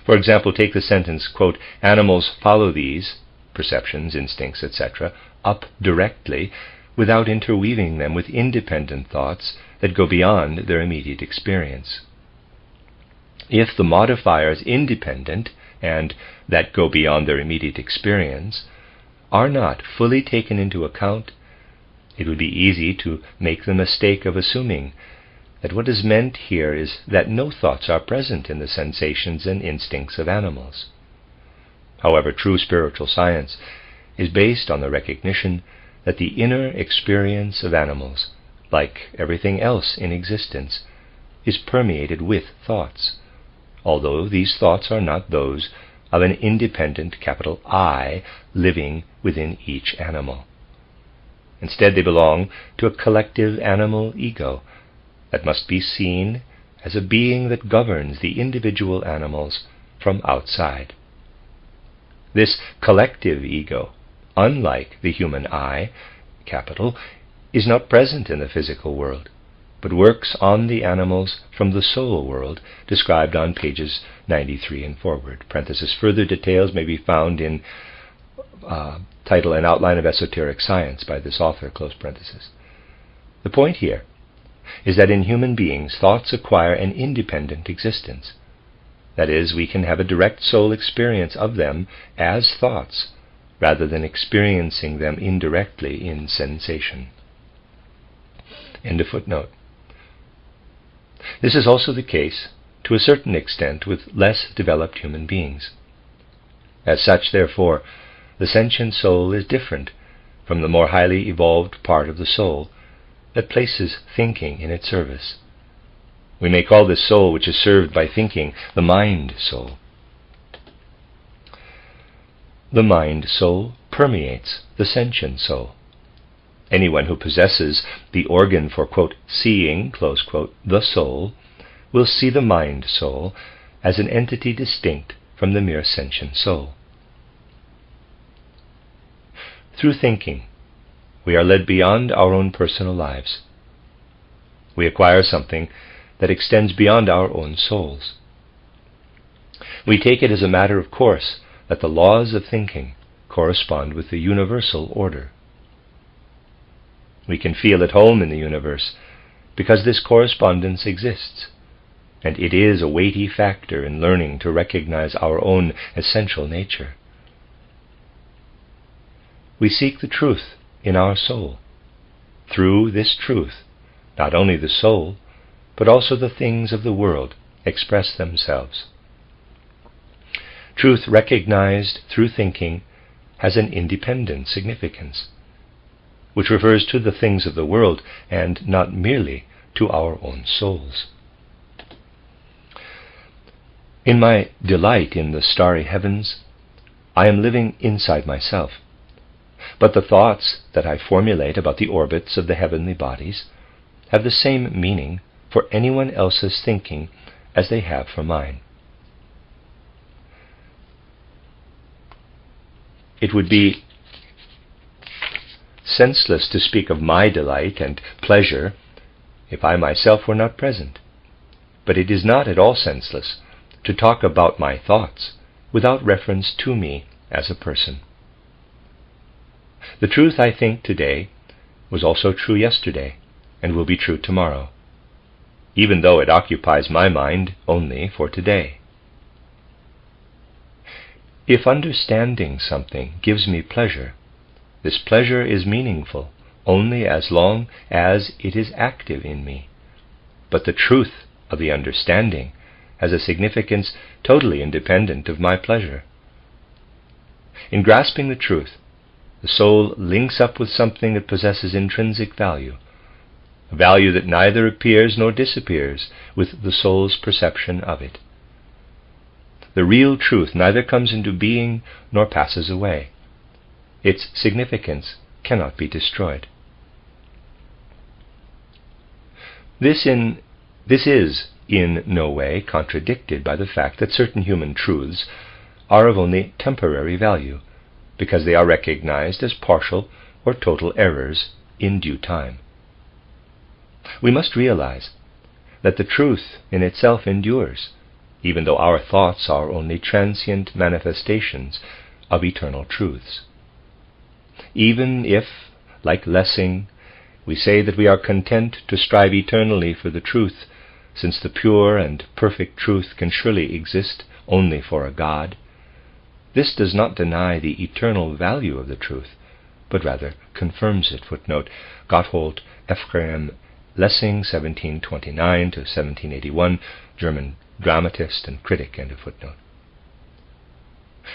For example, take the sentence, quote, "Animals follow these," perceptions, instincts, etc., "up directly, without interweaving them with independent thoughts that go beyond their immediate experience." If the modifiers independent and that go beyond their immediate experience are not fully taken into account, it would be easy to make the mistake of assuming that what is meant here is that no thoughts are present in the sensations and instincts of animals. However, true spiritual science is based on the recognition that the inner experience of animals, like everything else in existence, is permeated with thoughts, although these thoughts are not those of an independent capital I living within each animal. Instead, they belong to a collective animal ego that must be seen as a being that governs the individual animals from outside. This collective ego, unlike the human I, capital, is not present in the physical world, but works on the animals from the soul world, described on pages 93 and forward. Parenthesis, further details may be found in title and outline of esoteric science by this author, close parenthesis. The point here is that in human beings, thoughts acquire an independent existence. That is, we can have a direct soul experience of them as thoughts, rather than experiencing them indirectly in sensation. End of footnote. This is also the case, to a certain extent, with less developed human beings. As such, therefore, the sentient soul is different from the more highly evolved part of the soul that places thinking in its service. We may call this soul which is served by thinking the mind soul. The mind soul permeates the sentient soul. Anyone who possesses the organ for, quote, seeing, close quote, the soul, will see the mind soul as an entity distinct from the mere sentient soul. Through thinking, we are led beyond our own personal lives. We acquire something that extends beyond our own souls. We take it as a matter of course that the laws of thinking correspond with the universal order. We can feel at home in the universe because this correspondence exists, and it is a weighty factor in learning to recognize our own essential nature. We seek the truth in our soul. Through this truth, not only the soul, but also the things of the world express themselves. Truth recognized through thinking has an independent significance, which refers to the things of the world and not merely to our own souls. In my delight in the starry heavens, I am living inside myself, but the thoughts that I formulate about the orbits of the heavenly bodies have the same meaning for anyone else's thinking as they have for mine. It would be senseless to speak of my delight and pleasure if I myself were not present, but it is not at all senseless to talk about my thoughts without reference to me as a person. The truth I think today was also true yesterday and will be true tomorrow, even though it occupies my mind only for today. If understanding something gives me pleasure, this pleasure is meaningful only as long as it is active in me. But the truth of the understanding has a significance totally independent of my pleasure. In grasping the truth, the soul links up with something that possesses intrinsic value, a value that neither appears nor disappears with the soul's perception of it. The real truth neither comes into being nor passes away. Its significance cannot be destroyed. This is in no way contradicted by the fact that certain human truths are of only temporary value, because they are recognized as partial or total errors in due time. We must realize that the truth in itself endures, even though our thoughts are only transient manifestations of eternal truths. Even if, like Lessing, we say that we are content to strive eternally for the truth, since the pure and perfect truth can surely exist only for a God, this does not deny the eternal value of the truth, but rather confirms it. Footnote, Gotthold Ephraim Lessing, 1729 to 1781, German dramatist and critic. End of footnote.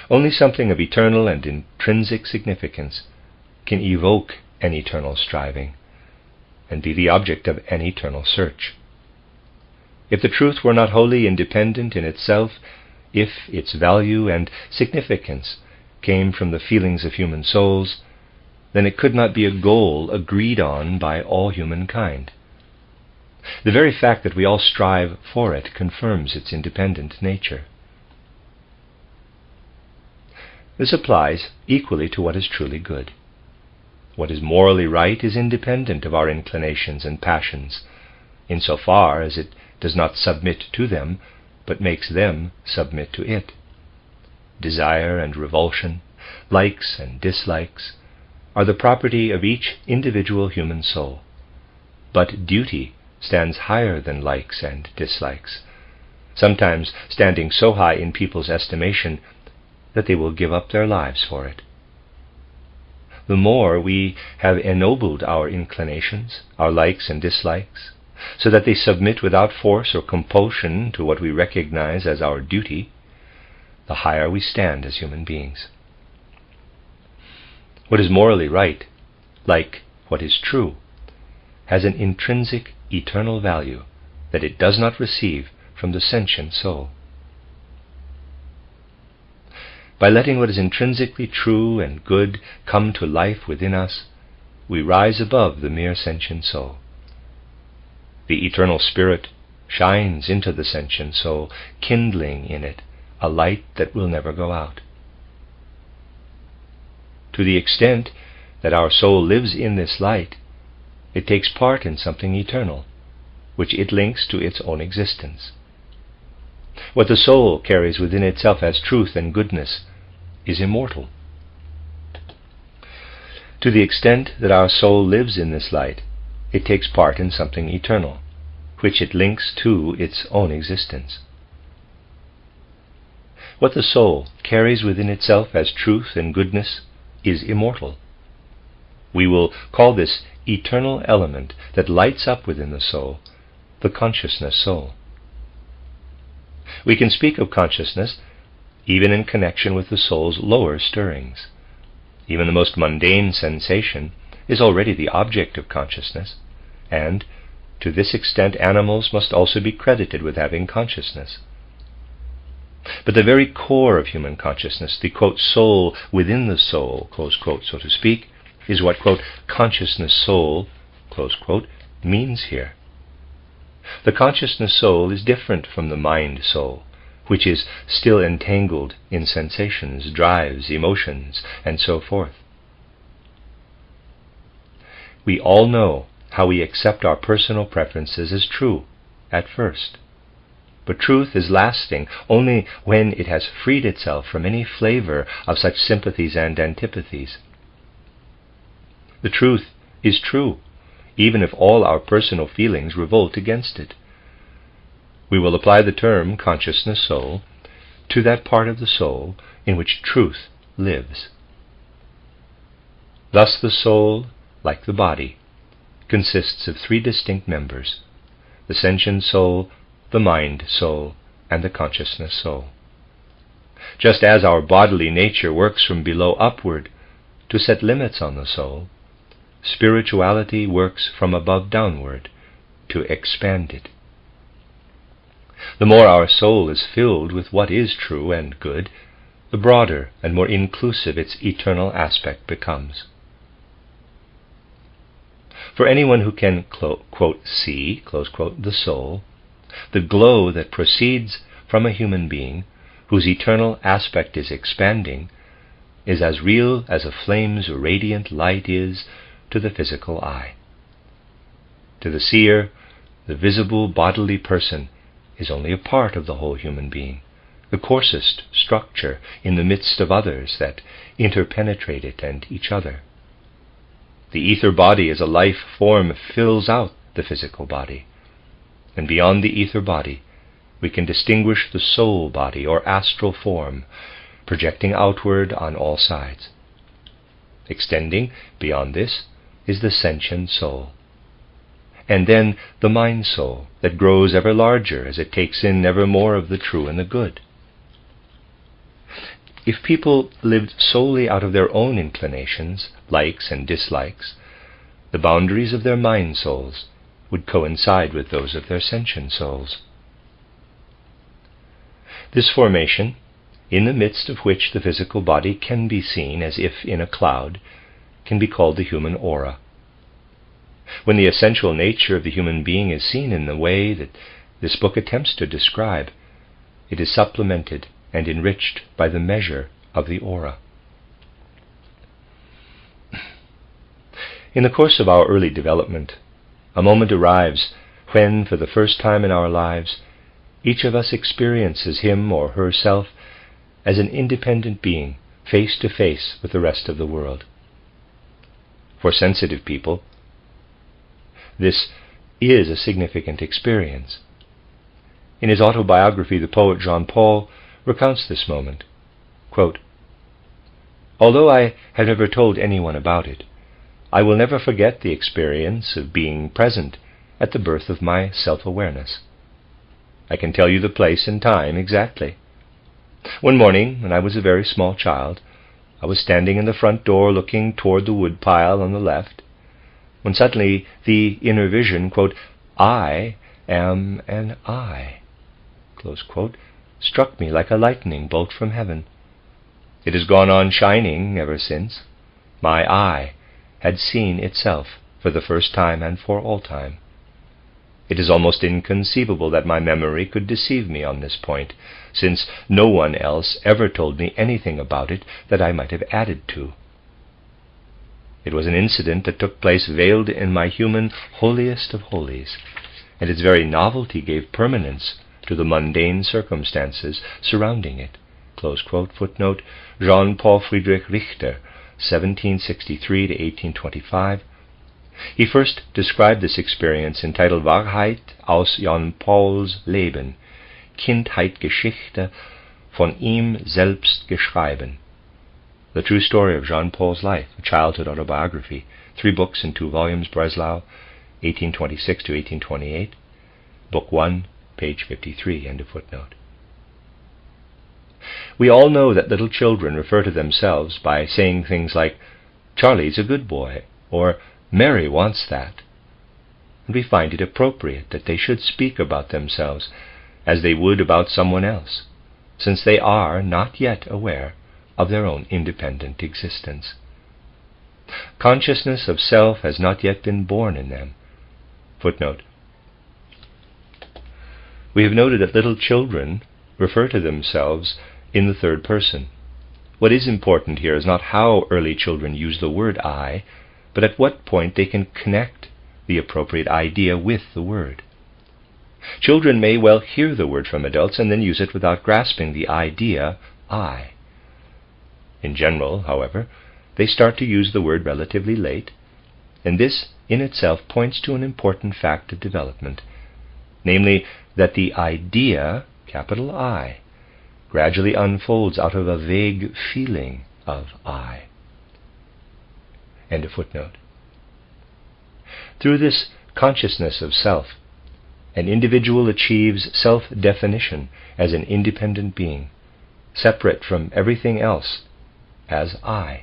Only something of eternal and intrinsic significance can evoke an eternal striving and be the object of an eternal search. If the truth were not wholly independent in itself, if its value and significance came from the feelings of human souls, then it could not be a goal agreed on by all humankind. The very fact that we all strive for it confirms its independent nature. This applies equally to what is truly good. What is morally right is independent of our inclinations and passions, insofar as it does not submit to them, but makes them submit to it. Desire and revulsion, likes and dislikes, are the property of each individual human soul. But duty stands higher than likes and dislikes, sometimes standing so high in people's estimation that they will give up their lives for it. The more we have ennobled our inclinations, our likes and dislikes, so that they submit without force or compulsion to what we recognize as our duty, the higher we stand as human beings. What is morally right, like what is true, has an intrinsic, eternal value that it does not receive from the sentient soul. By letting what is intrinsically true and good come to life within us, we rise above the mere sentient soul. The eternal spirit shines into the sentient soul, kindling in it a light that will never go out. To the extent that our soul lives in this light, it takes part in something eternal, which it links to its own existence. What the soul carries within itself as truth and goodness is immortal. To the extent that our soul lives in this light, it takes part in something eternal, which it links to its own existence. What the soul carries within itself as truth and goodness is immortal. We will call this eternal element that lights up within the soul the consciousness soul. We can speak of consciousness even in connection with the soul's lower stirrings. Even the most mundane sensation is already the object of consciousness, and to this extent animals must also be credited with having consciousness. But the very core of human consciousness, the quote, soul within the soul, close quote, so to speak, is what, quote, consciousness soul, close quote, means here. The consciousness soul is different from the mind soul, which is still entangled in sensations, drives, emotions, and so forth. We all know how we accept our personal preferences as true at first. But truth is lasting only when it has freed itself from any flavor of such sympathies and antipathies. The truth is true, even if all our personal feelings revolt against it. We will apply the term consciousness soul to that part of the soul in which truth lives. Thus the soul, like the body, consists of three distinct members: the sentient soul, the mind soul, and the consciousness soul. Just as our bodily nature works from below upward to set limits on the soul, spirituality works from above downward to expand it. The more our soul is filled with what is true and good, the broader and more inclusive its eternal aspect becomes. For anyone who can, quote, see, close quote, the soul, the glow that proceeds from a human being whose eternal aspect is expanding is as real as a flame's radiant light is to the physical eye. To the seer, the visible bodily person is only a part of the whole human being, the coarsest structure in the midst of others that interpenetrate it and each other. The ether body as a life form fills out the physical body, and beyond the ether body we can distinguish the soul body or astral form, projecting outward on all sides. Extending beyond this is the sentient soul, and then the mind soul that grows ever larger as it takes in ever more of the true and the good. If people lived solely out of their own inclinations, likes and dislikes, the boundaries of their mind souls would coincide with those of their sentient souls. This formation, in the midst of which the physical body can be seen as if in a cloud, can be called the human aura. When the essential nature of the human being is seen in the way that this book attempts to describe, it is supplemented and enriched by the measure of the aura. In the course of our early development, a moment arrives when, for the first time in our lives, each of us experiences him or herself as an independent being, face to face with the rest of the world. For sensitive people, this is a significant experience. In his autobiography, the poet Jean-Paul recounts this moment. Quote, "Although I have never told anyone about it, I will never forget the experience of being present at the birth of my self-awareness. I can tell you the place and time exactly. One morning, when I was a very small child, I was standing in the front door looking toward the wood pile on the left, when suddenly the inner vision, quote, 'I am an I,' close quote, struck me like a lightning bolt from heaven. It has gone on shining ever since. My I had seen itself for the first time and for all time. It is almost inconceivable that my memory could deceive me on this point, since no one else ever told me anything about it that I might have added to. It was an incident that took place veiled in my human holiest of holies, and its very novelty gave permanence to the mundane circumstances surrounding it." Close quote, footnote, Jean-Paul Friedrich Richter, 1763 to 1825. He first described this experience entitled Wahrheit aus Jan Pauls Leben, Kindheitgeschichte von ihm selbst geschrieben. The True Story of Jean-Paul's Life, a Childhood Autobiography, 3 books in 2 volumes, Breslau, 1826 to 1828, Book 1, page 53, end of footnote. We all know that little children refer to themselves by saying things like, "Charlie's a good boy," or "Mary wants that." And we find it appropriate that they should speak about themselves as they would about someone else, since they are not yet aware of their own independent existence. Consciousness of self has not yet been born in them. Footnote. We have noted that little children refer to themselves in the third person. What is important here is not how early children use the word I, but at what point they can connect the appropriate idea with the word. Children may well hear the word from adults and then use it without grasping the idea I. In general, however, they start to use the word relatively late, and this in itself points to an important fact of development, namely that the idea, capital I, gradually unfolds out of a vague feeling of I. End of footnote. Through this consciousness of self, an individual achieves self-definition as an independent being, separate from everything else, as I.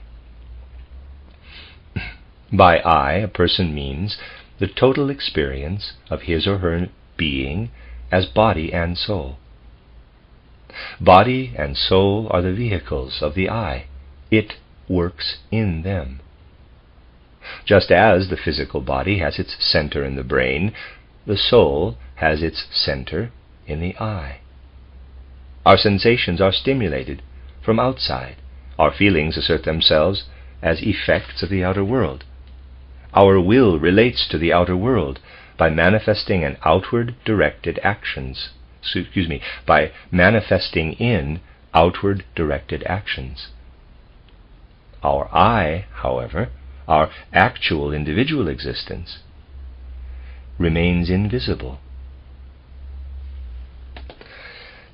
By I, a person means the total experience of his or her being as body and soul. Body and soul are the vehicles of the I. It works in them. Just as the physical body has its center in the brain, the soul has its center in the I. Our sensations are stimulated from outside. Our feelings assert themselves as effects of the outer world. Our will relates to the outer world by manifesting an outward directed actions, by manifesting in outward directed actions. Our I, however, our actual individual existence, remains invisible.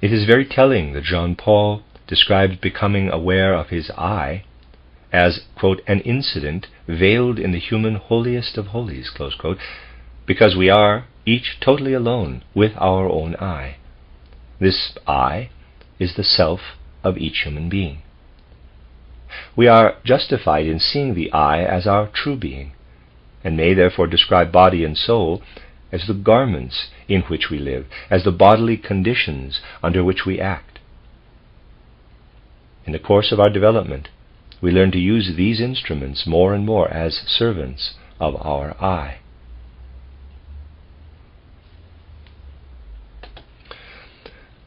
It is very telling that Jean Paul described becoming aware of his I as, quote, an incident veiled in the human holiest of holies, close quote, because we are each totally alone with our own I. This I is the self of each human being. We are justified in seeing the I as our true being, and may therefore describe body and soul as the garments in which we live, as the bodily conditions under which we act. In the course of our development, we learn to use these instruments more and more as servants of our I.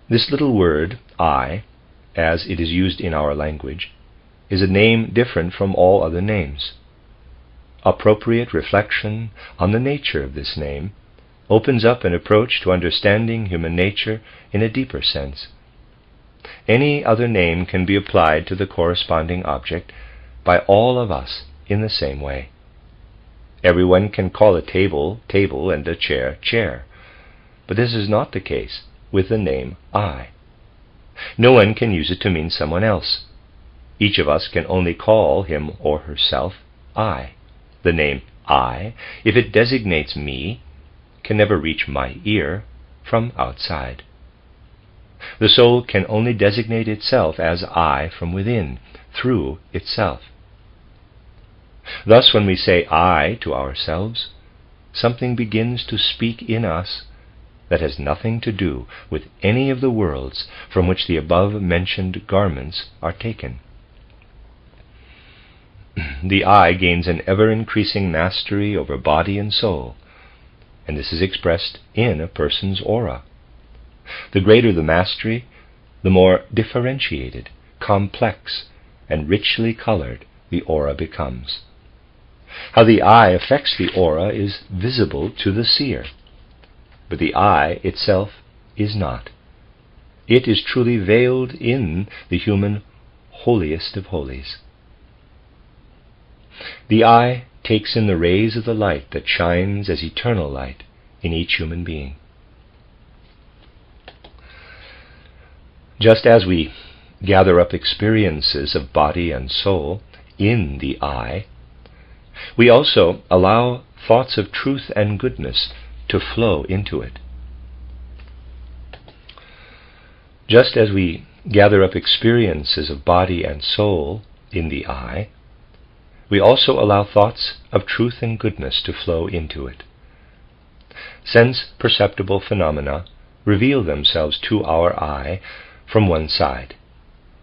This little word, I, as it is used in our language, is a name different from all other names. Appropriate reflection on the nature of this name opens up an approach to understanding human nature in a deeper sense. Any other name can be applied to the corresponding object by all of us in the same way. Everyone can call a table, table, and a chair, chair. But this is not the case with the name I. No one can use it to mean someone else. Each of us can only call him or herself I. The name I, if it designates me, can never reach my ear from outside. The soul can only designate itself as I from within, through itself. Thus, when we say I to ourselves, something begins to speak in us that has nothing to do with any of the worlds from which the above-mentioned garments are taken. The I gains an ever-increasing mastery over body and soul, and this is expressed in a person's aura. The greater the mastery, the more differentiated, complex, and richly colored the aura becomes. How the I affects the aura is visible to the seer, but the I itself is not. It is truly veiled in the human holiest of holies. The I takes in the rays of the light that shines as eternal light in each human being. Just as we gather up experiences of body and soul in the I, we also allow thoughts of truth and goodness to flow into it. Just as we gather up experiences of body and soul in the I, we also allow thoughts of truth and goodness to flow into it. Sense-perceptible phenomena reveal themselves to our I from one side,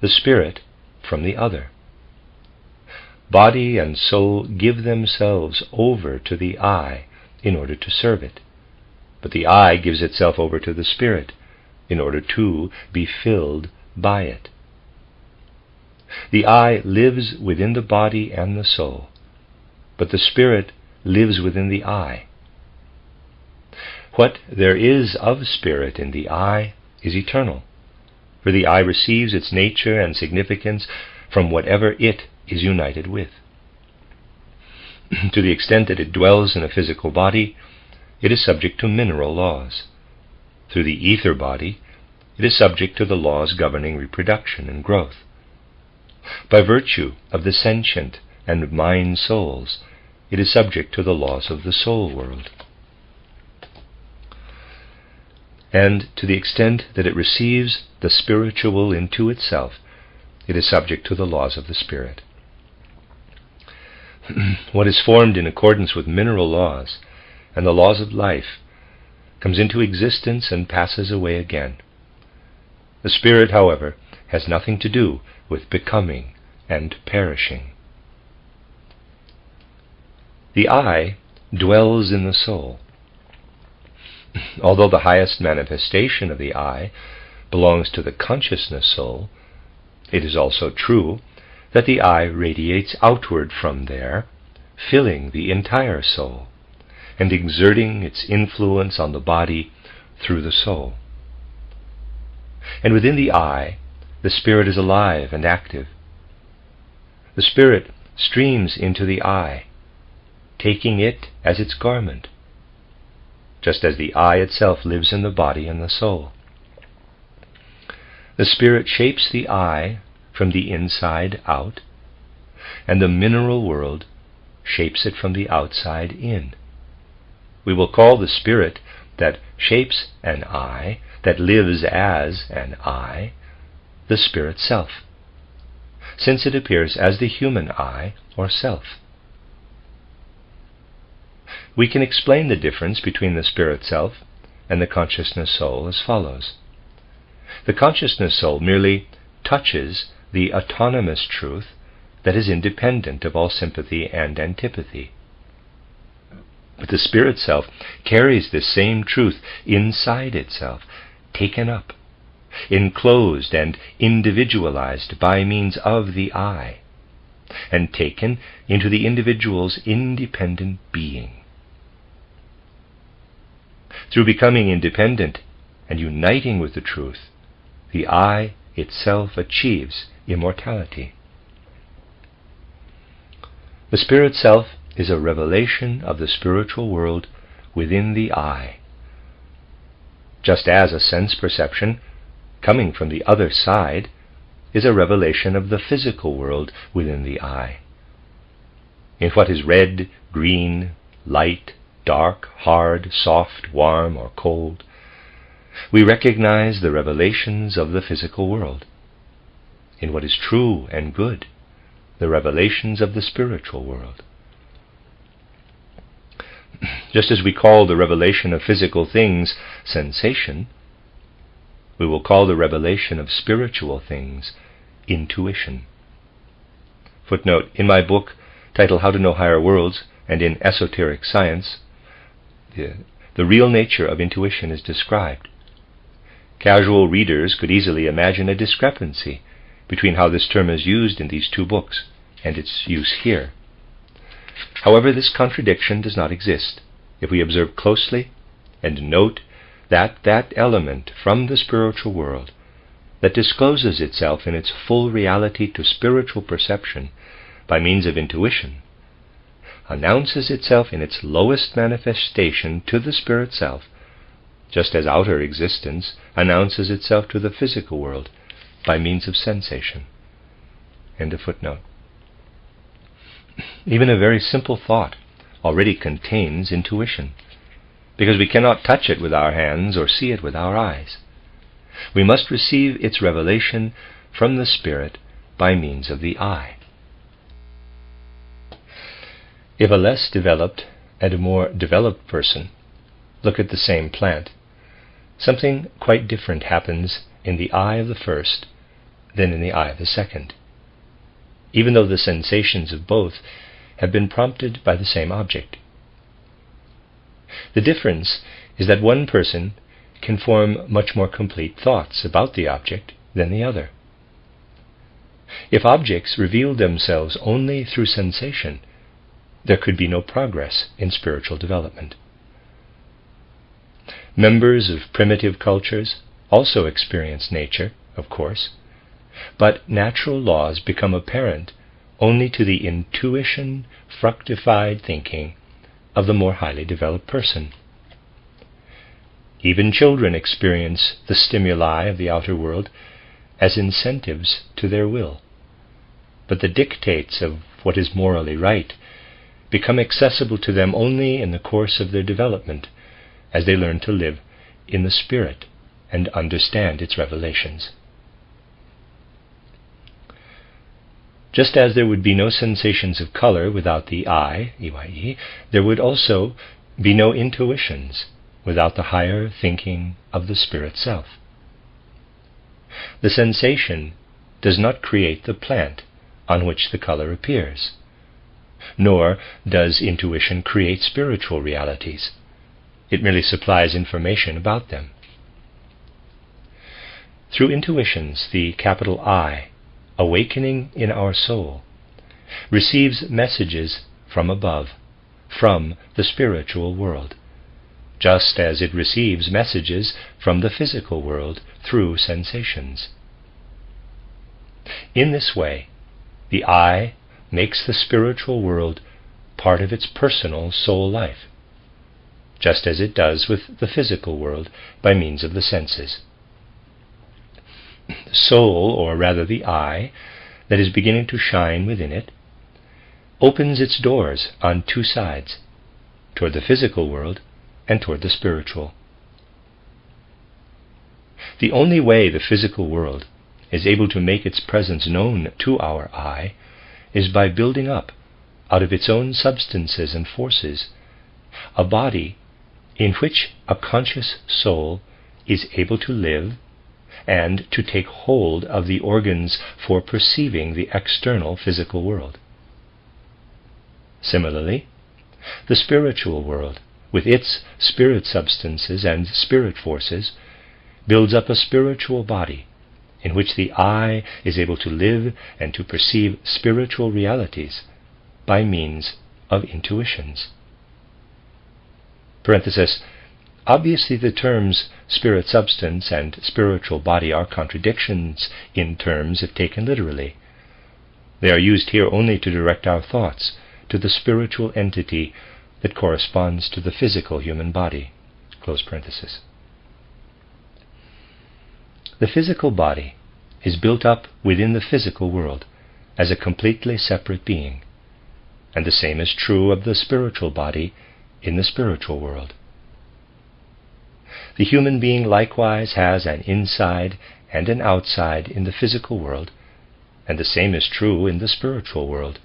the spirit from the other. Body and soul give themselves over to the I in order to serve it, but the I gives itself over to the spirit in order to be filled by it. The I lives within the body and the soul, but the spirit lives within the I. What there is of spirit in the I is eternal, for the I receives its nature and significance from whatever it is united with. To the extent that it dwells in a physical body, it is subject to mineral laws. Through the ether body, it is subject to the laws governing reproduction and growth. By virtue of the sentient and mind souls, it is subject to the laws of the soul world. And to the extent that it receives the spiritual into itself, it is subject to the laws of the spirit. What is formed in accordance with mineral laws and the laws of life comes into existence and passes away again. The spirit, however, has nothing to do with becoming and perishing. The I dwells in the soul. Although the highest manifestation of the I belongs to the consciousness soul, it is also true that the I radiates outward from there, filling the entire soul, and exerting its influence on the body through the soul. And within the I, the spirit is alive and active. The spirit streams into the I, taking it as its garment, just as the I itself lives in the body and the soul. The spirit shapes the I from the inside out, and the mineral world shapes it from the outside in. We will call the spirit that shapes an I, that lives as an I, the spirit self, since it appears as the human I or self. We can explain the difference between the spirit self and the consciousness soul as follows. The consciousness soul merely touches the autonomous truth that is independent of all sympathy and antipathy. But the spirit self carries this same truth inside itself, taken up, enclosed and individualized by means of the I, and taken into the individual's independent being. Through becoming independent and uniting with the truth, the I itself achieves immortality. The spirit self is a revelation of the spiritual world within the I, just as a sense perception coming from the other side is a revelation of the physical world within the I. In what is red, green, light, dark, hard, soft, warm, or cold, we recognize the revelations of the physical world. In what is true and good, the revelations of the spiritual world. Just as we call the revelation of physical things sensation, we will call the revelation of spiritual things intuition. Footnote: in my book titled How to Know Higher Worlds and in Esoteric Science, the real nature of intuition is described. Casual readers could easily imagine a discrepancy between how this term is used in these two books and its use here. However, this contradiction does not exist if we observe closely and note that element from the spiritual world that discloses itself in its full reality to spiritual perception by means of intuition announces itself in its lowest manifestation to the spirit self, just as outer existence announces itself to the physical world by means of sensation. End of footnote. Even a very simple thought already contains intuition, because we cannot touch it with our hands or see it with our eyes. We must receive its revelation from the spirit by means of the I. If a less developed and a more developed person look at the same plant, something quite different happens in the eye of the first than in the eye of the second, even though the sensations of both have been prompted by the same object. The difference is that one person can form much more complete thoughts about the object than the other. If objects revealed themselves only through sensation, there could be no progress in spiritual development. Members of primitive cultures also experience nature, of course, but natural laws become apparent only to the intuition, fructified thinking of the more highly developed person. Even children experience the stimuli of the outer world as incentives to their will, but the dictates of what is morally right become accessible to them only in the course of their development, as they learn to live in the spirit and understand its revelations. Just as there would be no sensations of color without the I, EYE, there would also be no intuitions without the higher thinking of the spirit self. The sensation does not create the plant on which the color appears, nor does intuition create spiritual realities. It merely supplies information about them. Through intuitions, the capital I, awakening in our soul, receives messages from above, from the spiritual world, just as it receives messages from the physical world through sensations. In this way, the I makes the spiritual world part of its personal soul life, just as it does with the physical world by means of the senses. The soul, or rather the I, that is beginning to shine within it, opens its doors on two sides, toward the physical world and toward the spiritual. The only way the physical world is able to make its presence known to our I is by building up, out of its own substances and forces, a body in which a conscious soul is able to live and to take hold of the organs for perceiving the external physical world. Similarly, the spiritual world, with its spirit substances and spirit forces, builds up a spiritual body in which the I is able to live and to perceive spiritual realities by means of intuitions. Parenthesis, obviously the terms spirit substance and spiritual body are contradictions in terms if taken literally. They are used here only to direct our thoughts to the spiritual entity that corresponds to the physical human body. Close parenthesis. The physical body is built up within the physical world as a completely separate being, and the same is true of the spiritual body in the spiritual world. The human being likewise has an inside and an outside in the physical world, and the same is true in the spiritual world.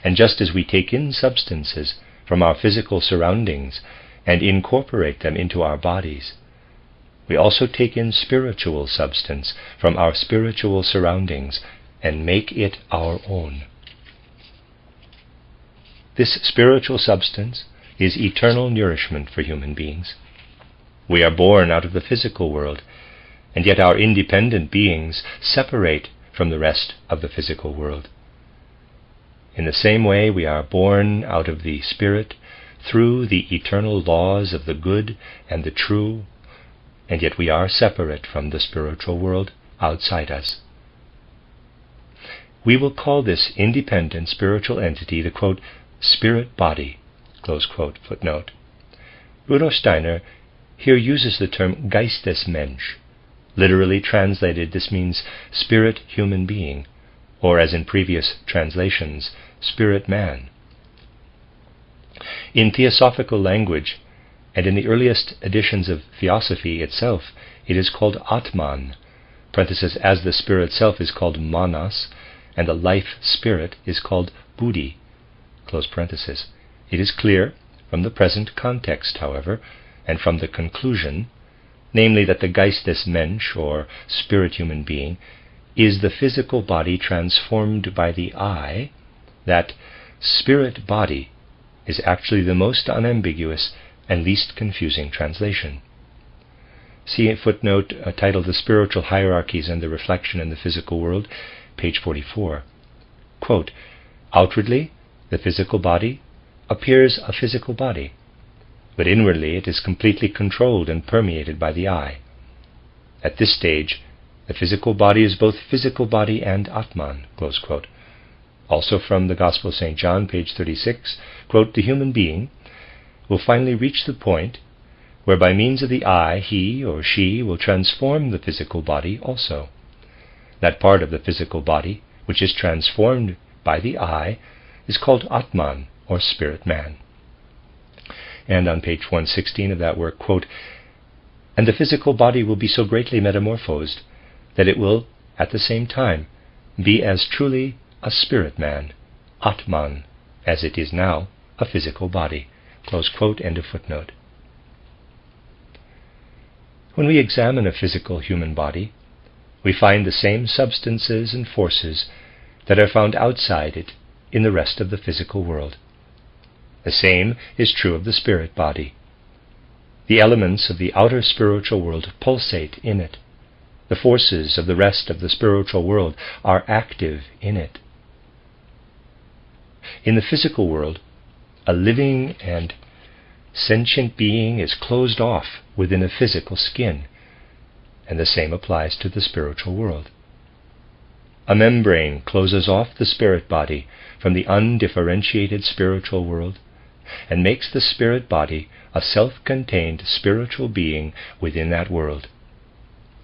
And just as we take in substances from our physical surroundings and incorporate them into our bodies, we also take in spiritual substance from our spiritual surroundings and make it our own. This spiritual substance is eternal nourishment for human beings. We are born out of the physical world, and yet our independent beings separate from the rest of the physical world. In the same way, we are born out of the Spirit through the eternal laws of the good and the true, and yet we are separate from the spiritual world outside us. We will call this independent spiritual entity the, quote, spirit body, close quote, footnote. Rudolf Steiner here uses the term Geistesmensch. Literally translated, this means spirit human being, or as in previous translations, spirit man. In theosophical language, and in the earliest editions of Theosophy itself, it is called Atman, parenthesis, as the spirit self is called Manas, and the life spirit is called Buddhi, close parenthesis. It is clear from the present context, however, and from the conclusion, namely that the Geistesmensch, or spirit human being, is the physical body transformed by the I, that spirit body is actually the most unambiguous and least confusing translation. See a footnote titled The Spiritual Hierarchies and the Reflection in the Physical World, page 44. Quote, outwardly, the physical body appears a physical body, but inwardly it is completely controlled and permeated by the I. At this stage, the physical body is both physical body and Atman, close quote. Also from the Gospel of St. John, page 36, quote, the human being will finally reach the point where by means of the I, he or she will transform the physical body also. That part of the physical body which is transformed by the I is called Atman, or spirit man. And on page 116 of that work, quote, and the physical body will be so greatly metamorphosed that it will, at the same time, be as truly a spirit man, Atman, as it is now a physical body. Close quote, end of footnote. When we examine a physical human body, we find the same substances and forces that are found outside it in the rest of the physical world. The same is true of the spirit body. The elements of the outer spiritual world pulsate in it. The forces of the rest of the spiritual world are active in it. In the physical world, a living and sentient being is closed off within a physical skin, and the same applies to the spiritual world. A membrane closes off the spirit body from the undifferentiated spiritual world and makes the spirit body a self-contained spiritual being within that world,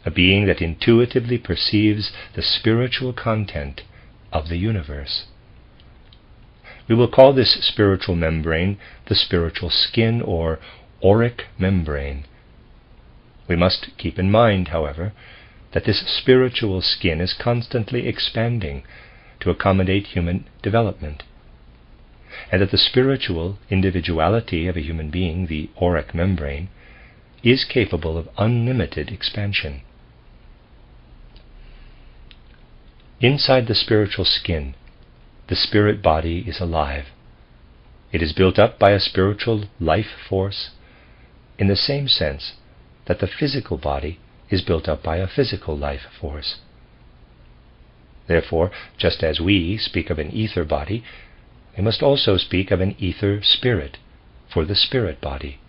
a being that intuitively perceives the spiritual content of the universe. We will call this spiritual membrane the spiritual skin or auric membrane. We must keep in mind, however, that this spiritual skin is constantly expanding to accommodate human development, and that the spiritual individuality of a human being, the auric membrane, is capable of unlimited expansion. Inside the spiritual skin, the spirit body is alive. It is built up by a spiritual life force in the same sense that the physical body is built up by a physical life force. Therefore, just as we speak of an ether body, we must also speak of an ether spirit for the spirit body.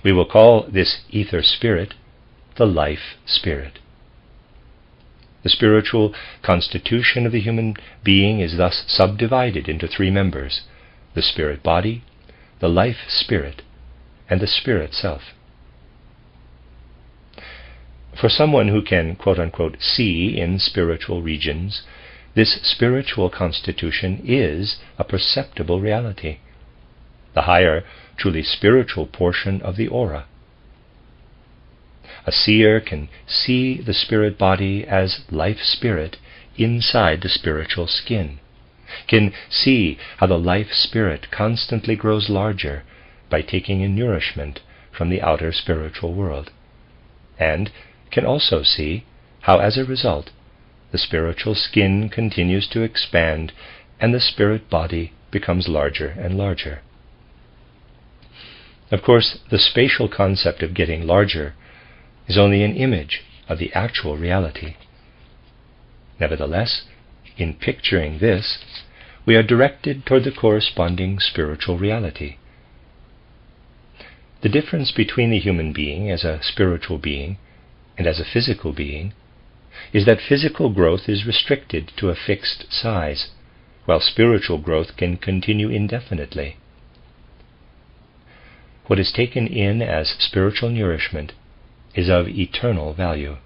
We will call this ether spirit the life spirit. The spiritual constitution of the human being is thus subdivided into three members: the spirit body, the life spirit, and the spirit self. For someone who can, quote-unquote, see in spiritual regions, this spiritual constitution is a perceptible reality, the higher, truly spiritual portion of the aura. A seer can see the spirit body as life spirit inside the spiritual skin, can see how the life spirit constantly grows larger by taking in nourishment from the outer spiritual world, and can also see how, as a result, the spiritual skin continues to expand and the spirit body becomes larger and larger. Of course, the spatial concept of getting larger is only an image of the actual reality. Nevertheless, in picturing this, we are directed toward the corresponding spiritual reality. The difference between the human being as a spiritual being and as a physical being is that physical growth is restricted to a fixed size, while spiritual growth can continue indefinitely. What is taken in as spiritual nourishment is of eternal value.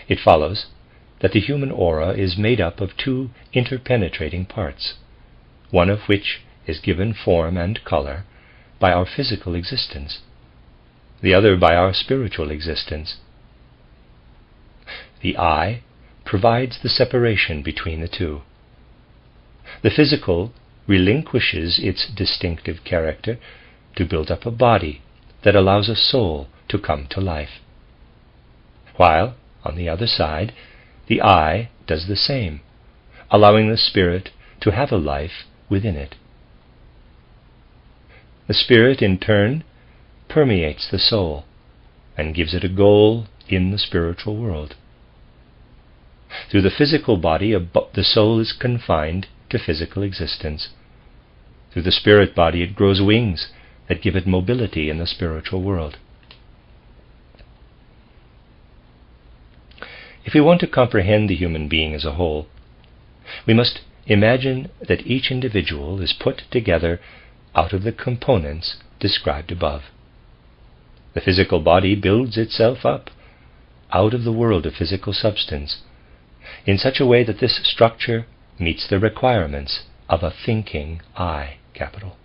It follows that the human aura is made up of two interpenetrating parts, one of which is given form and color by our physical existence, the other by our spiritual existence. The eye provides the separation between the two. The physical relinquishes its distinctive character to build up a body that allows a soul to come to life, while, on the other side, the eye does the same, allowing the spirit to have a life within it. The spirit, in turn, permeates the soul and gives it a goal in the spiritual world. Through the physical body, the soul is confined to physical existence. Through the spirit body, it grows wings that give it mobility in the spiritual world. If we want to comprehend the human being as a whole, we must imagine that each individual is put together out of the components described above. The physical body builds itself up out of the world of physical substance in such a way that this structure meets the requirements of a thinking I, capital.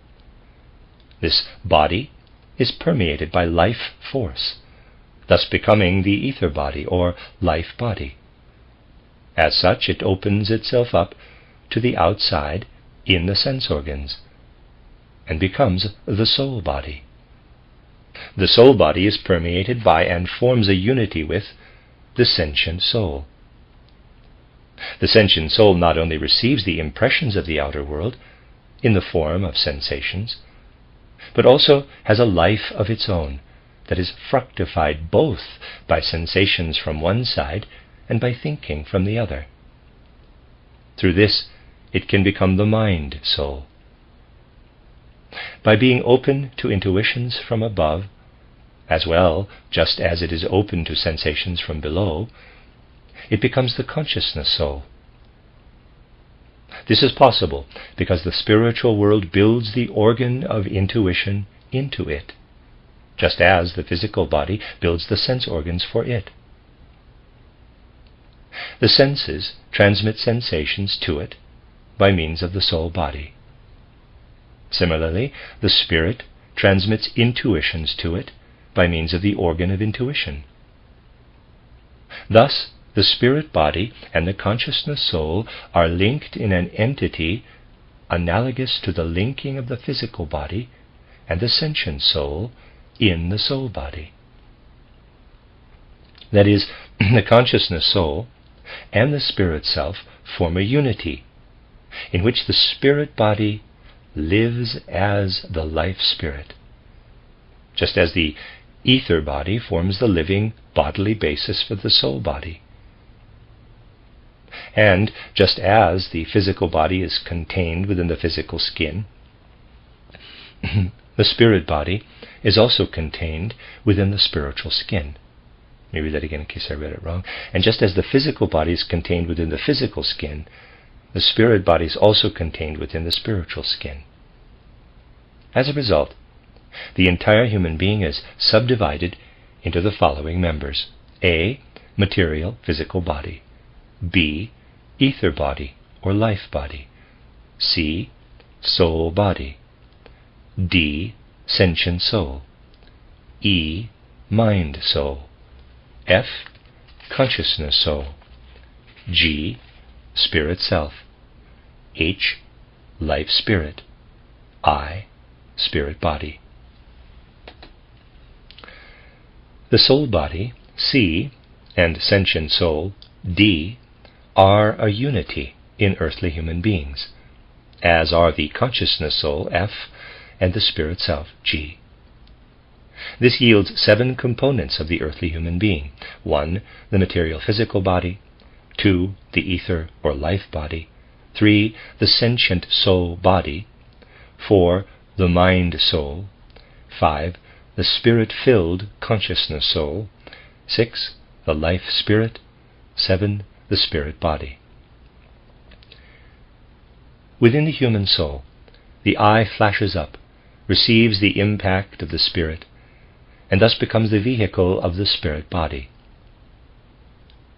This body is permeated by life force, thus becoming the ether body or life body. As such, it opens itself up to the outside in the sense organs and becomes the soul body. The soul body is permeated by and forms a unity with the sentient soul. The sentient soul not only receives the impressions of the outer world in the form of sensations, but also has a life of its own that is fructified both by sensations from one side and by thinking from the other. Through this, it can become the mind soul. By being open to intuitions from above, as well just as it is open to sensations from below, it becomes the consciousness soul. This is possible because the spiritual world builds the organ of intuition into it, just as the physical body builds the sense organs for it. The senses transmit sensations to it by means of the soul body. Similarly, the spirit transmits intuitions to it by means of the organ of intuition. Thus, the spirit body and the consciousness soul are linked in an entity analogous to the linking of the physical body and the sentient soul in the soul body. That is, the consciousness soul and the spirit self form a unity in which the spirit body lives as the life spirit, just as the ether body forms the living bodily basis for the soul body. And just as the physical body is contained within the physical skin, the spirit body is also contained within the spiritual skin. Let me read that again in case I read it wrong. And just as the physical body is contained within the physical skin, the spirit body is also contained within the spiritual skin. As a result, the entire human being is subdivided into the following members: A. Material, physical body. B. Ether body, or life body. C. Soul body. D. Sentient soul. E. Mind soul. F. Consciousness soul. G. Spirit self. H. Life spirit. I. Spirit body. The soul body, C, and sentient soul, D, are a unity in earthly human beings, as are the consciousness soul, F, and the spirit self, G. This yields 7 components of the earthly human being: 1. The material physical body; 2. The ether or life body; 3. The sentient soul body; 4. The mind soul; 5. The spirit-filled consciousness soul; 6. The life spirit; 7. The spirit body. Within the human soul, the eye flashes up, receives the impact of the spirit, and thus becomes the vehicle of the spirit body.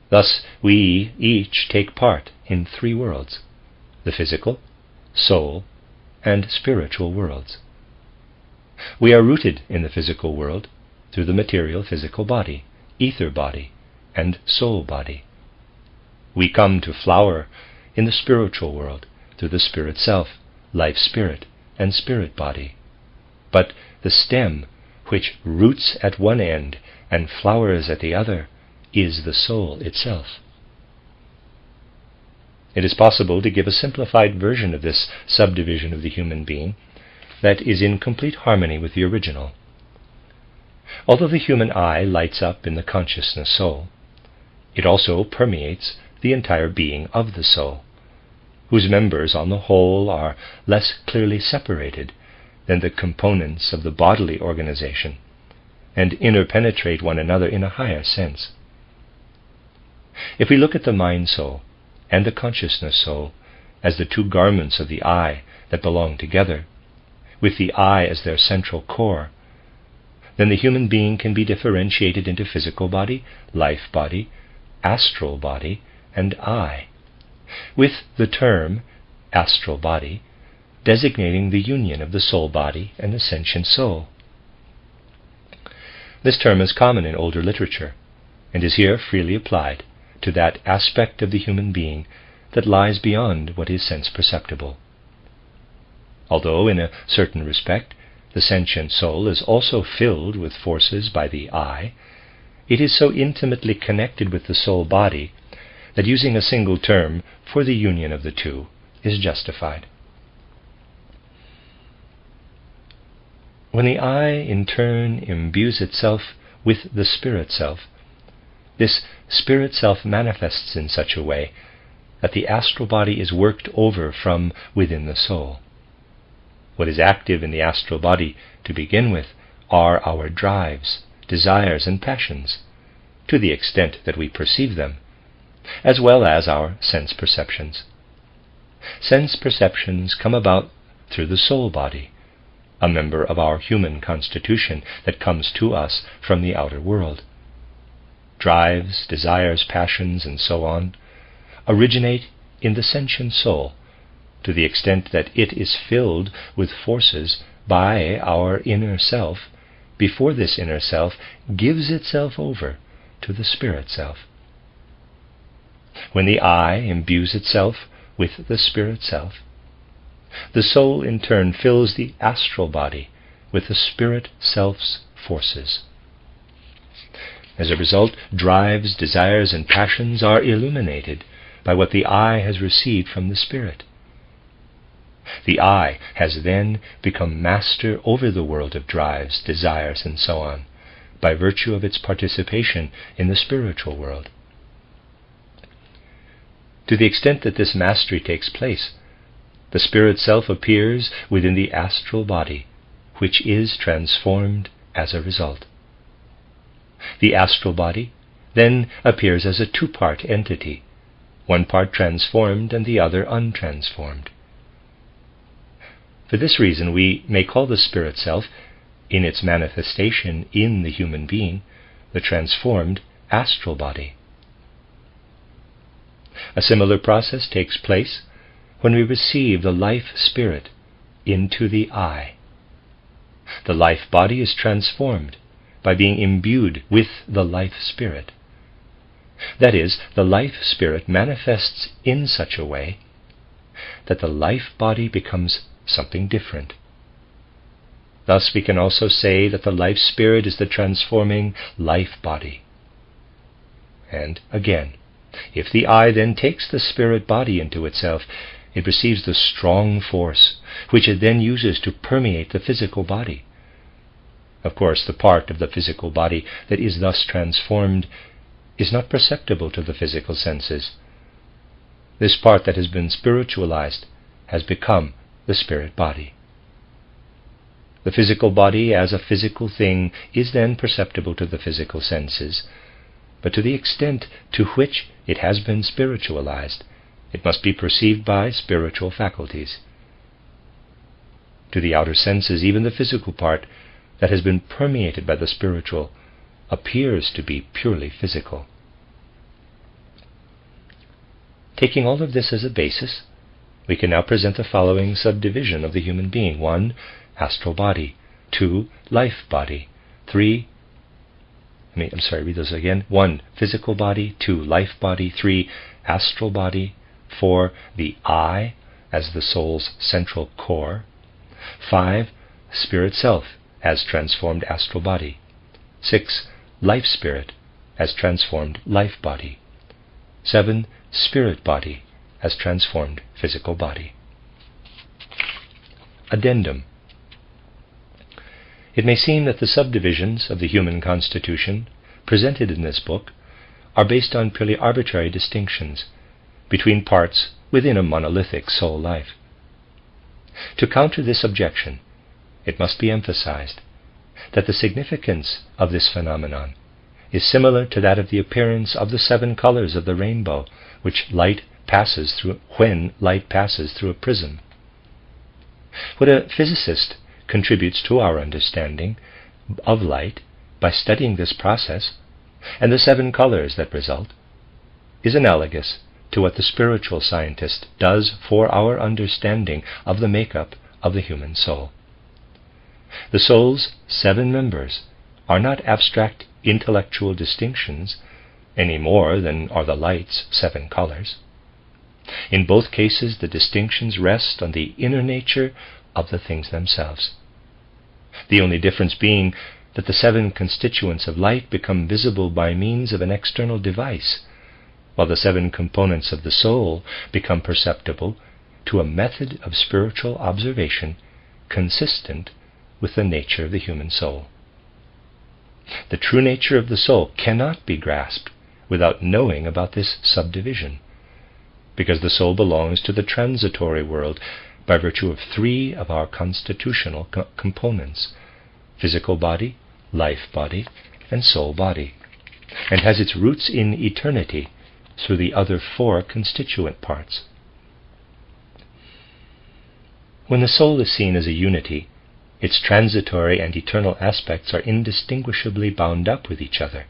Thus we each take part in 3 worlds: the physical, soul, and spiritual worlds. We are rooted in the physical world through the material physical body, ether body, and soul body. We come to flower in the spiritual world through the spirit self, life spirit, and spirit body. But the stem, which roots at one end and flowers at the other, is the soul itself. It is possible to give a simplified version of this subdivision of the human being that is in complete harmony with the original. Although the human eye lights up in the consciousness soul, it also permeates the entire being of the soul, whose members on the whole are less clearly separated than the components of the bodily organization, and interpenetrate one another in a higher sense. If we look at the mind soul and the consciousness soul as the 2 garments of the eye that belong together, with the eye as their central core, then the human being can be differentiated into physical body, life body, astral body, and I, with the term astral body designating the union of the soul body and the sentient soul. This term is common in older literature, and is here freely applied to that aspect of the human being that lies beyond what is sense perceptible. Although in a certain respect the sentient soul is also filled with forces by the I, it is so intimately connected with the soul body that using a single term for the union of the 2 is justified. When the I in turn imbues itself with the spirit self, this spirit self manifests in such a way that the astral body is worked over from within the soul. What is active in the astral body to begin with are our drives, desires, and passions, to the extent that we perceive them, as well as our sense perceptions. Sense perceptions come about through the soul body, a member of our human constitution that comes to us from the outer world. Drives, desires, passions, and so on originate in the sentient soul, to the extent that it is filled with forces by our inner self, before this inner self gives itself over to the spirit self. When the I imbues itself with the spirit self, the soul in turn fills the astral body with the spirit self's forces. As a result, drives, desires, and passions are illuminated by what the I has received from the spirit. The I has then become master over the world of drives, desires, and so on, by virtue of its participation in the spiritual world. To the extent that this mastery takes place, the spirit self appears within the astral body, which is transformed as a result. The astral body then appears as a two-part entity, one part transformed and the other untransformed. For this reason, we may call the spirit self, in its manifestation in the human being, the transformed astral body. A similar process takes place when we receive the life spirit into the I. The life body is transformed by being imbued with the life spirit. That is, the life spirit manifests in such a way that the life body becomes something different. Thus we can also say that the life spirit is the transforming life body. And again, if the I then takes the spirit body into itself, it receives the strong force, which it then uses to permeate the physical body. Of course, the part of the physical body that is thus transformed is not perceptible to the physical senses. This part that has been spiritualized has become the spirit body. The physical body as a physical thing is then perceptible to the physical senses, but to the extent to which it has been spiritualized, it must be perceived by spiritual faculties. To the outer senses, even the physical part that has been permeated by the spiritual appears to be purely physical. Taking all of this as a basis, we can now present the following subdivision of the human being. 1. Astral body. 2. Life body. 1. Physical body. 2. Life body. 3. Astral body. 4. The I as the soul's central core. 5. Spirit self as transformed astral body. 6. Life spirit as transformed life body. 7. Spirit body as transformed physical body. Addendum. It may seem that the subdivisions of the human constitution presented in this book are based on purely arbitrary distinctions between parts within a monolithic soul life. To counter this objection, it must be emphasized that the significance of this phenomenon is similar to that of the appearance of the 7 colors of the rainbow, when light passes through a prism. What a physicist contributes to our understanding of light by studying this process and the 7 colors that result is analogous to what the spiritual scientist does for our understanding of the makeup of the human soul. The soul's 7 members are not abstract intellectual distinctions any more than are the light's 7 colors. In both cases, the distinctions rest on the inner nature of the things themselves, the only difference being that the 7 constituents of light become visible by means of an external device, while the 7 components of the soul become perceptible to a method of spiritual observation consistent with the nature of the human soul. The true nature of the soul cannot be grasped without knowing about this subdivision, because the soul belongs to the transitory world by virtue of three of our constitutional components: physical body, life body, and soul body, and has its roots in eternity through the other four constituent parts. When the soul is seen as a unity, its transitory and eternal aspects are indistinguishably bound up with each other.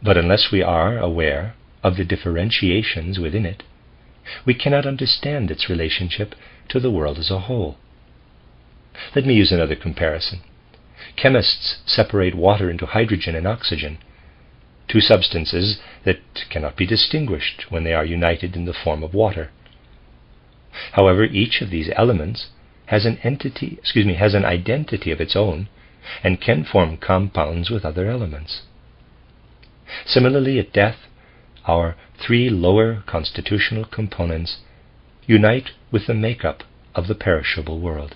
But unless we are aware of the differentiations within it, we cannot understand its relationship to the world as a whole. Let me use another comparison. Chemists separate water into hydrogen and oxygen, two substances that cannot be distinguished when they are united in the form of water. However, each of these elements has an identity of its own and can form compounds with other elements. Similarly, at death, our three lower constitutional components unite with the makeup of the perishable world,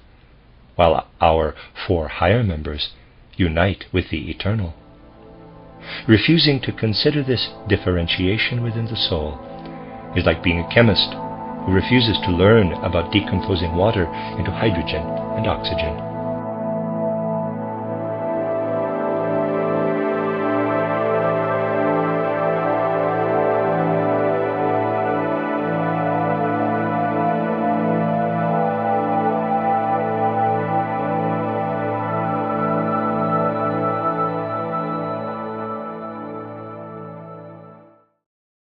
while our four higher members unite with the eternal. Refusing to consider this differentiation within the soul is like being a chemist who refuses to learn about decomposing water into hydrogen and oxygen.